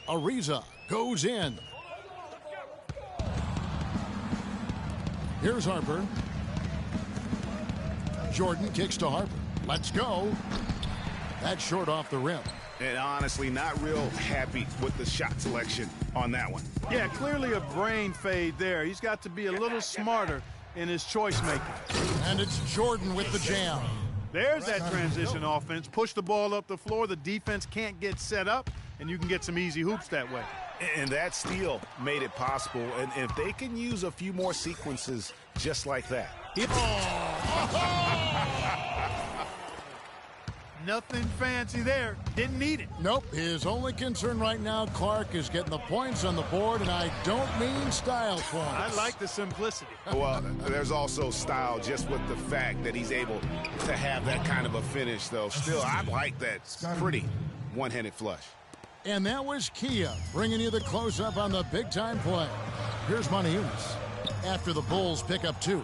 [SPEAKER 2] Ariza goes in. Here's Harper. Jordan kicks to Harper. Let's go. That's short off the rim.
[SPEAKER 4] And honestly, not real happy with the shot selection on that one.
[SPEAKER 5] Yeah, clearly a brain fade there. He's got to be a little smarter in his choice making.
[SPEAKER 2] And it's Jordan with the jam.
[SPEAKER 5] There's that transition offense. Push the ball up the floor. The defense can't get set up, and you can get some easy hoops that way.
[SPEAKER 4] And that steal made it possible. And if they can use a few more sequences just like that.
[SPEAKER 5] Nothing fancy there. Didn't need it.
[SPEAKER 2] Nope. His only concern right now, Clark, is getting the points on the board, and I don't mean style points.
[SPEAKER 5] I like the simplicity.
[SPEAKER 4] Well, there's also style just with the fact that he's able to have that kind of a finish, though. Still, I like that pretty one-handed flush.
[SPEAKER 2] And that was Kia bringing you the close-up on the big-time play. Here's Moniunas after the Bulls pick up 2.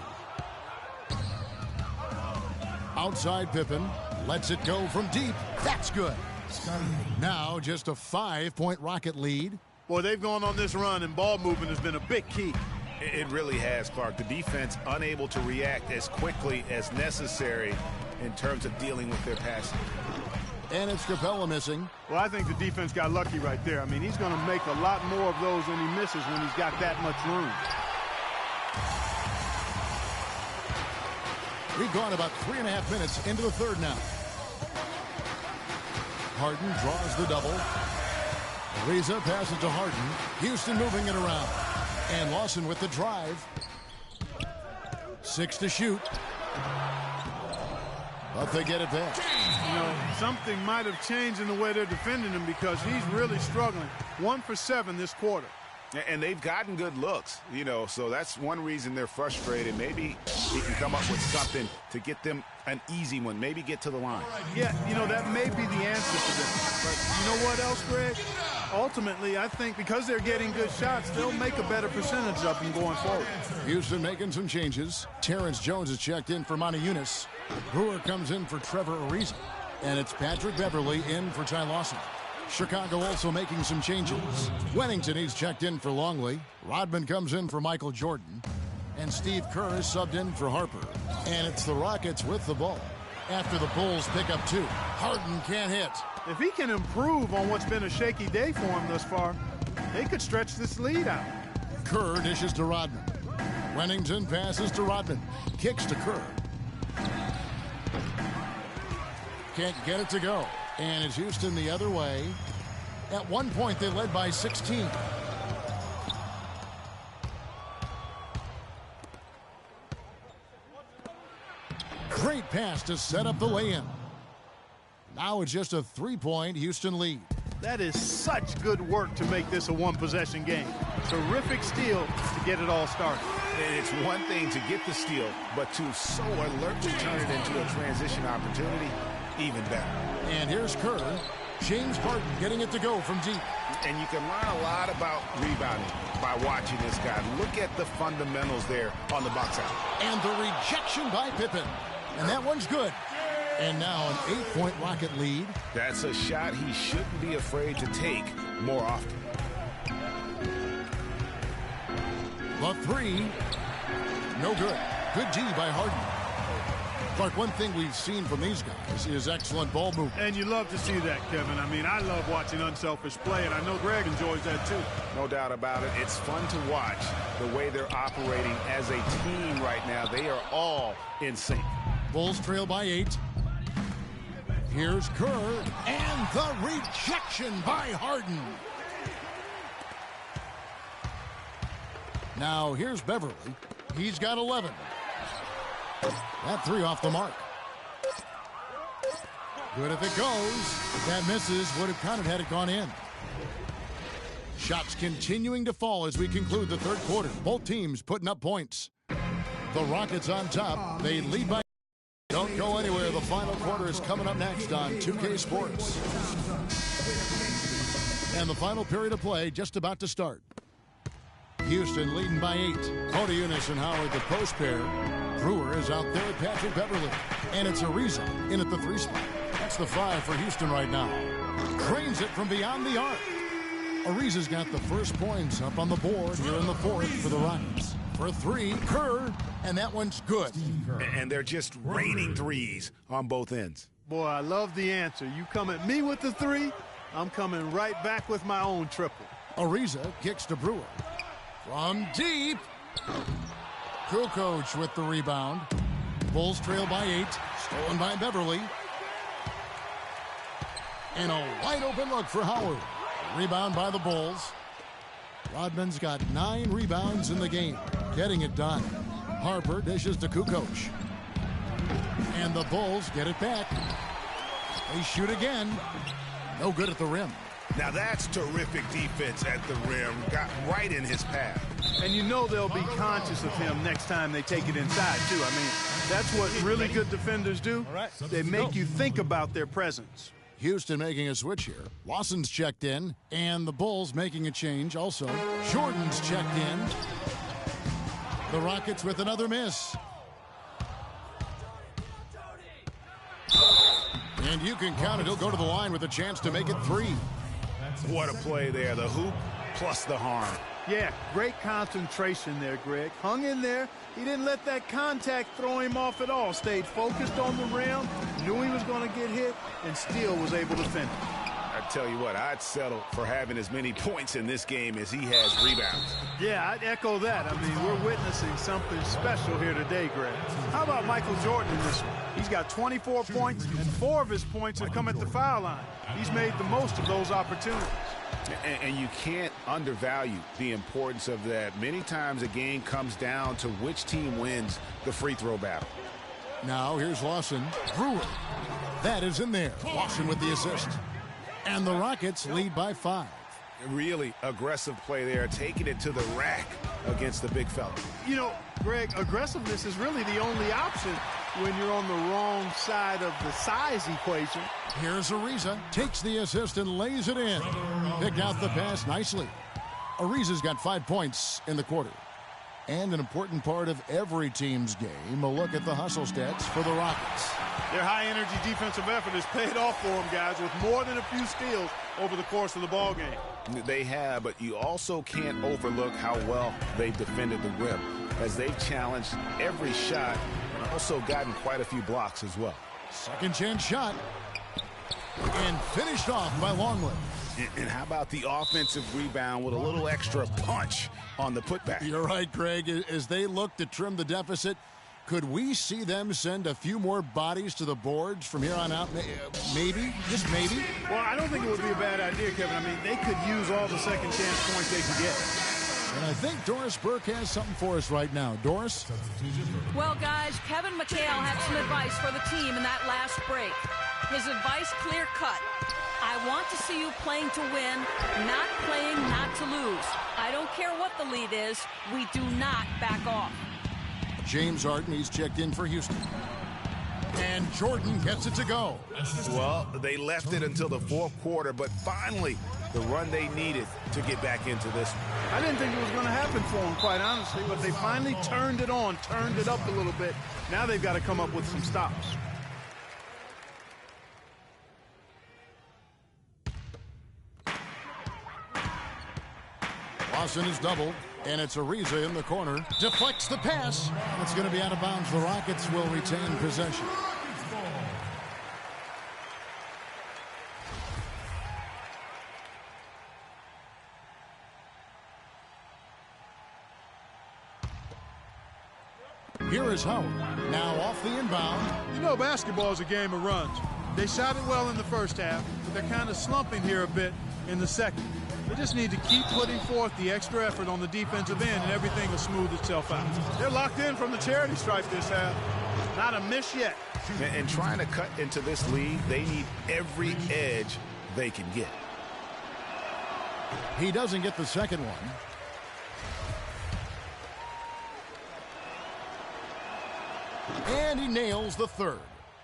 [SPEAKER 2] Outside Pippen. Lets it go from deep. That's good. Now just a 5-point Rocket lead.
[SPEAKER 5] Boy, they've gone on this run, and ball movement has been a big key.
[SPEAKER 4] It really has, Clark. The defense unable to react as quickly as necessary in terms of dealing with their passing.
[SPEAKER 2] And it's Capella missing.
[SPEAKER 5] Well, I think the defense got lucky right there. I mean, he's going to make a lot more of those than he misses when he's got that much room.
[SPEAKER 2] We've gone about 3.5 minutes into the third now. Harden draws the double. Ariza passes to Harden. Houston moving it around. And Lawson with the drive. 6 to shoot. But they get it back.
[SPEAKER 5] You know, something might have changed in the way they're defending him because he's really struggling. 1 for 7 this quarter.
[SPEAKER 4] And they've gotten good looks, you know, so that's one reason they're frustrated. Maybe he can come up with something to get them an easy one, maybe get to the line.
[SPEAKER 5] Yeah, you know, that may be the answer to them. But you know what else, Greg? Ultimately, I think because they're getting good shots, they'll make a better percentage of them going forward.
[SPEAKER 2] Houston making some changes. Terrence Jones is checked in for Moniunas. Brewer comes in for Trevor Ariza. And it's Patrick Beverly in for Ty Lawson. Chicago also making some changes. Wennington, he's checked in for Longley. Rodman comes in for Michael Jordan. And Steve Kerr is subbed in for Harper. And it's the Rockets with the ball. After the Bulls pick up 2. Harden can't hit.
[SPEAKER 5] If he can improve on what's been a shaky day for him thus far, they could stretch this lead out.
[SPEAKER 2] Kerr dishes to Rodman. Wennington passes to Rodman. Kicks to Kerr. Can't get it to go. And it's Houston the other way. At one point, they led by 16. Great pass to set up the lay-in. Now it's just a 3-point Houston lead.
[SPEAKER 5] That is such good work to make this a one-possession game. Terrific steal to get it all started.
[SPEAKER 4] And it's one thing to get the steal, but to so alertly turn it into a transition opportunity, even better.
[SPEAKER 2] And here's Kerr. James Harden getting it to go from deep.
[SPEAKER 4] And you can learn a lot about rebounding by watching this guy. Look at the fundamentals there on the box out.
[SPEAKER 2] And the rejection by Pippen. And that one's good. And now an 8-point Rocket lead.
[SPEAKER 4] That's a shot he shouldn't be afraid to take more often.
[SPEAKER 2] The 3. No good. Good D by Harden. Clark, one thing we've seen from these guys is excellent ball movement.
[SPEAKER 5] And you love to see that, Kevin. I mean, I love watching unselfish play, and I know Greg enjoys that too.
[SPEAKER 4] No doubt about it. It's fun to watch the way they're operating as a team right now. They are all in sync.
[SPEAKER 2] Bulls trail by 8. Here's Kerr, and the rejection by Harden. Now here's Beverly. He's got 11. That 3 off the mark. Good if it goes. If that misses, would have counted had it gone in. Shots continuing to fall as we conclude the third quarter. Both teams putting up points. The Rockets on top. They lead by... Don't go anywhere. The final quarter is coming up next on 2K Sports. And the final period of play just about to start. Houston leading by 8. Cody Eunice and Howard, the post pair. Brewer is out there at Patrick Beverly. And it's Ariza in at the 3 spot. That's the 5 for Houston right now. Cranes it from beyond the arc. Ariza's got the first points up on the board here in the 4th for the Rockets. For 3, Kerr, and that one's good.
[SPEAKER 4] And they're just raining threes on both ends.
[SPEAKER 5] Boy, I love the answer. You come at me with the 3, I'm coming right back with my own triple.
[SPEAKER 2] Ariza kicks to Brewer. From deep. Kukoc with the rebound. Bulls trail by 8. Stolen by Beverly. And a wide open look for Howard. Rebound by the Bulls. Rodman's got 9 rebounds in the game. Getting it done. Harper dishes to Kukoc. And the Bulls get it back. They shoot again. No good at the rim.
[SPEAKER 4] Now that's terrific defense at the rim. Got right in his path.
[SPEAKER 5] And you know they'll be conscious of him next time they take it inside, too. I mean, that's what really good defenders do. They make you think about their presence.
[SPEAKER 2] Houston making a switch here. Lawson's checked in, and the Bulls making a change also. Jordan's checked in. The Rockets with another miss. And you can count it. He'll go to the line with a chance to make it 3.
[SPEAKER 4] What a play there. The hoop plus the harm.
[SPEAKER 5] Yeah, great concentration there, Greg. Hung in there. He didn't let that contact throw him off at all. Stayed focused on the rim, knew he was going to get hit, and still was able to finish.
[SPEAKER 4] I tell you what, I'd settle for having as many points in this game as he has rebounds.
[SPEAKER 5] Yeah, I'd echo that. I mean, we're witnessing something special here today, Greg. How about Michael Jordan in this one? He's got 24 points, and 4 of his points have come at the foul line. He's made the most of those opportunities.
[SPEAKER 4] And you can't undervalue the importance of that. Many times a game comes down to which team wins the free throw battle.
[SPEAKER 2] Now here's Lawson. Brewer. That is in there. Lawson with the assist. And the Rockets lead by 5.
[SPEAKER 4] Really aggressive play there, taking it to the rack against the big fella.
[SPEAKER 5] You know, Greg, aggressiveness is really the only option when you're on the wrong side of the size equation.
[SPEAKER 2] Here's Ariza. Takes the assist and lays it in. Picked out the pass nicely. Ariza's got 5 points in the quarter. And an important part of every team's game, a look at the hustle stats for the Rockets.
[SPEAKER 5] Their high-energy defensive effort has paid off for them, guys, with more than a few steals over the course of the ball game.
[SPEAKER 4] They have, but you also can't overlook how well they've defended the rim, as they've challenged every shot and also gotten quite a few blocks as well.
[SPEAKER 2] Second chance shot. And finished off by Longley.
[SPEAKER 4] And how about the offensive rebound with a little extra punch on the putback?
[SPEAKER 2] You're right, Greg. As they look to trim the deficit, could we see them send a few more bodies to the boards from here on out? Maybe, just maybe.
[SPEAKER 5] Well, I don't think it would be a bad idea, Kevin. I mean, they could use all the second chance points they can get.
[SPEAKER 2] And I think Doris Burke has something for us right now. Doris?
[SPEAKER 8] Well, guys, Kevin McHale had some advice for the team in that last break. His advice clear-cut. I want to see you playing to win, not playing not to lose. I don't care what the lead is. We do not back off.
[SPEAKER 2] James Harden, he's checked in for Houston. And Jordan gets it to go.
[SPEAKER 4] Well, they left it until the 4th quarter, but finally the run they needed to get back into this one.
[SPEAKER 5] I didn't think it was going to happen for them, quite honestly, but they finally turned it on, turned it up a little bit. Now they've got to come up with some stops.
[SPEAKER 2] Lawson is doubled. And it's Ariza in the corner. Deflects the pass. It's going to be out of bounds. The Rockets will retain possession. Here is Howard. Now off the inbound.
[SPEAKER 5] You know basketball is a game of runs. They shot it well in the first half, but they're kind of slumping here a bit in the second. They just need to keep putting forth the extra effort on the defensive end, and everything will smooth itself out. They're locked in from the charity stripe this half. Not a miss yet.
[SPEAKER 4] And trying to cut into this lead, they need every edge they can get.
[SPEAKER 2] He doesn't get the second one. And he nails the third.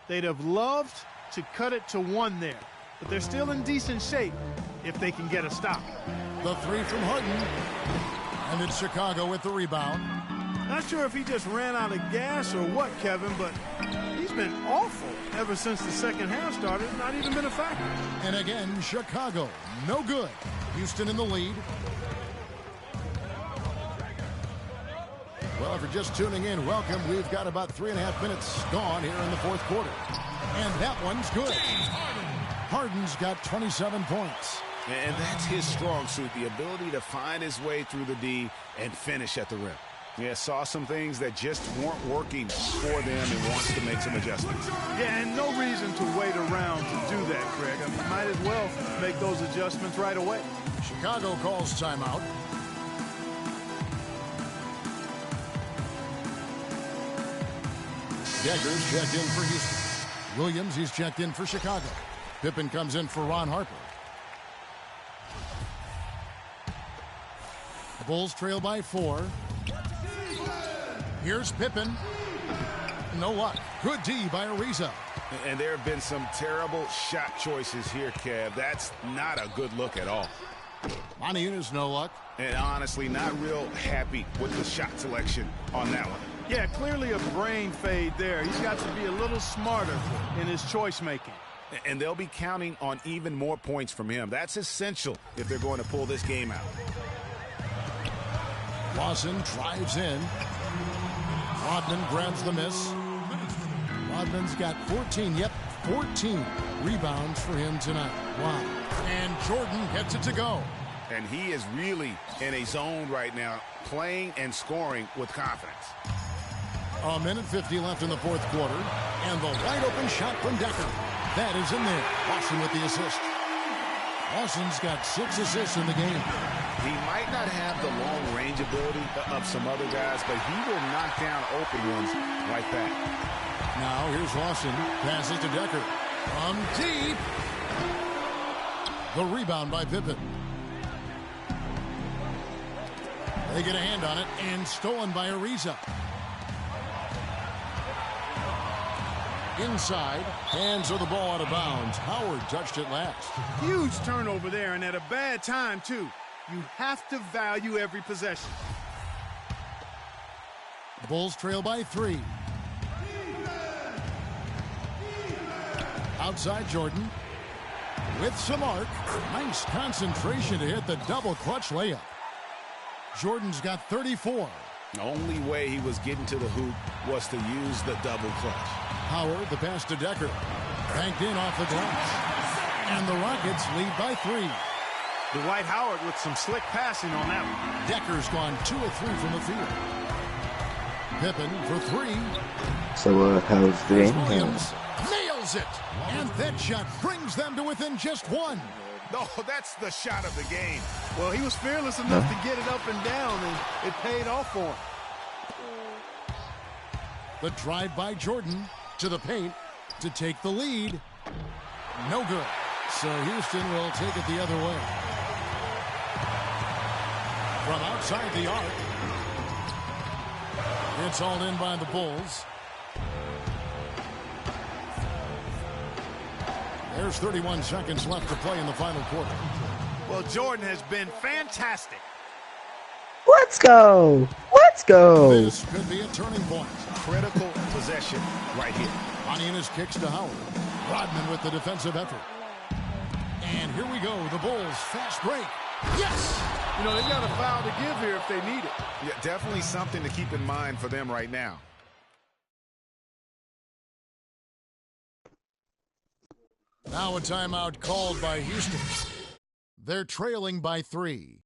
[SPEAKER 5] They'd have loved to cut it to one there, but they're still in decent shape if they can get a stop.
[SPEAKER 2] The three from Harden. And it's Chicago with the rebound.
[SPEAKER 5] Not sure if he just ran out of gas or what, Kevin, but he's been awful ever since the second half started. Not even been a factor.
[SPEAKER 2] And again, Chicago, no good. Houston in the lead. Well, if you're just tuning in, welcome. We've got about 3.5 minutes gone here in the fourth quarter. And that one's good. Harden's got 27 points.
[SPEAKER 4] And that's his strong suit, the ability to find his way through the D and finish at the rim. Yeah, saw some things that just weren't working for them and wants to make some adjustments.
[SPEAKER 5] Yeah, and no reason to wait around to do that, Greg. I mean, might as well make those adjustments right away.
[SPEAKER 2] Chicago calls timeout. Deckers checked in for Houston. Williams, he's checked in for Chicago. Pippen comes in for Ron Harper. Bulls trail by 4. Here's Pippen. No luck. Good D by Ariza.
[SPEAKER 4] And there have been some terrible shot choices here, Kev. That's not a good look at all.
[SPEAKER 2] Moniunas, no luck.
[SPEAKER 4] And honestly, not real happy with the shot selection on that one.
[SPEAKER 5] Yeah, clearly a brain fade there. He's got to be a little smarter in his choice making.
[SPEAKER 4] And they'll be counting on even more points from him. That's essential if they're going to pull this game out.
[SPEAKER 2] Lawson drives in. Rodman grabs the miss. Rodman's got 14, 14 rebounds for him tonight. Wow. And Jordan gets it to go.
[SPEAKER 4] And he is really in a zone right now, playing and scoring with confidence.
[SPEAKER 2] A minute 50 left in the fourth quarter. And the wide open shot from Decker. That is in there. Lawson with the assist. Lawson's got 6 assists in the game.
[SPEAKER 4] He might not have the long-range ability of some other guys, but he will knock down open ones like that.
[SPEAKER 2] Now here's Lawson. Passes to Decker. From deep. The rebound by Pippen. They get a hand on it, and stolen by Ariza. Inside, hands of the ball out of bounds. Howard touched it last.
[SPEAKER 5] Huge turnover there, and at a bad time, too. You have to value every possession.
[SPEAKER 2] Bulls trail by 3. Outside Jordan. With some arc. Nice concentration to hit the double clutch layup. Jordan's got 34.
[SPEAKER 4] The only way he was getting to the hoop was to use the double clutch.
[SPEAKER 2] Howard, the pass to Decker. Banked in off the glass. And the Rockets lead by 3.
[SPEAKER 5] Dwight Howard with some slick passing on that one.
[SPEAKER 2] Decker's gone 2 of 3 from the field. Pippen for 3.
[SPEAKER 3] So, how's the game?
[SPEAKER 2] Williams nails it. And that shot brings them to within just 1.
[SPEAKER 4] No, that's the shot of the game.
[SPEAKER 5] Well, he was fearless enough to get it up and down, and it paid off for him.
[SPEAKER 2] The drive by Jordan to the paint to take the lead. No good. So Houston will take it the other way. From outside the arc. It's hauled in by the Bulls. There's 31 seconds left to play in the final quarter.
[SPEAKER 5] Well, Jordan has been fantastic.
[SPEAKER 3] Let's go. Let's go.
[SPEAKER 2] This could be a turning point.
[SPEAKER 4] Critical possession right here.
[SPEAKER 2] Moniunas kicks to Howard. Rodman with the defensive effort. And here we go. The Bulls fast break. Yes!
[SPEAKER 5] You know, they've got a foul to give here if they need it.
[SPEAKER 4] Yeah, definitely something to keep in mind for them right now.
[SPEAKER 2] Now a timeout called by Houston. They're trailing by 3.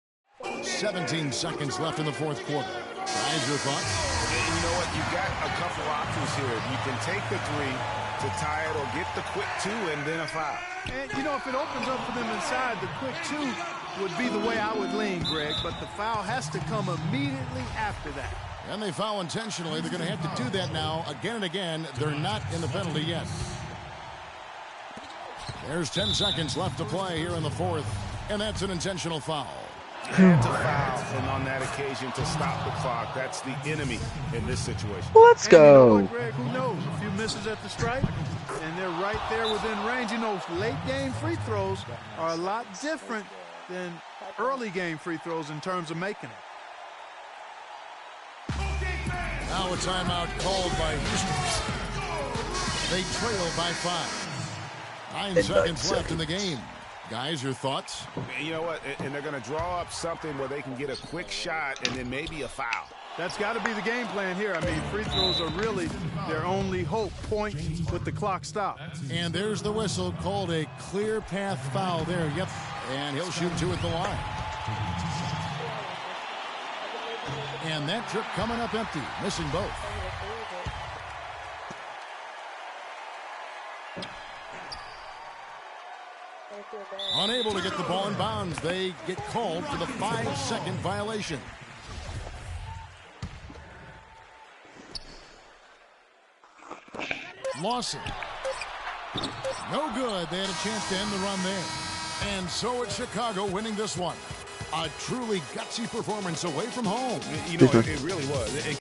[SPEAKER 2] 17 seconds left in the fourth quarter. Guys, your thoughts?
[SPEAKER 4] And you know what? You've got a couple options here. You can take the 3 to tie it or get the quick 2 and then a foul.
[SPEAKER 5] And, you know, if it opens up for them inside, the quick 2 would be the way I would lean, Greg, but the foul has to come immediately after that.
[SPEAKER 2] And they foul intentionally. They're going to have to do that now again and again. They're not in the penalty yet. There's 10 seconds left to play here in the fourth, and that's an intentional foul.
[SPEAKER 4] And to foul, and on that occasion to stop the clock. That's the enemy in this situation.
[SPEAKER 3] Let's go.
[SPEAKER 5] You know what, Greg, who knows? A few misses at the stripe, and they're right there within range. You know, late game free throws are a lot different than early game free throws in terms of making it.
[SPEAKER 2] Now a timeout called by Houston. They trail by 5. 9 seconds left in the game. Guys, your thoughts?
[SPEAKER 4] You know what? And they're going to draw up something where they can get a quick shot and then maybe a foul.
[SPEAKER 5] That's got to be the game plan here. I mean, free throws are really their only hope point with the clock stopped.
[SPEAKER 2] And there's the whistle called a clear path foul there. Yep. And he'll shoot 2 at the line. And that trip coming up empty, missing both. Unable to get the ball in bounds. They get called for the 5-second violation. Lawson. No good. They had a chance to end the run there. And so it's Chicago winning this one. A truly gutsy performance away from home.
[SPEAKER 4] You know, it really was.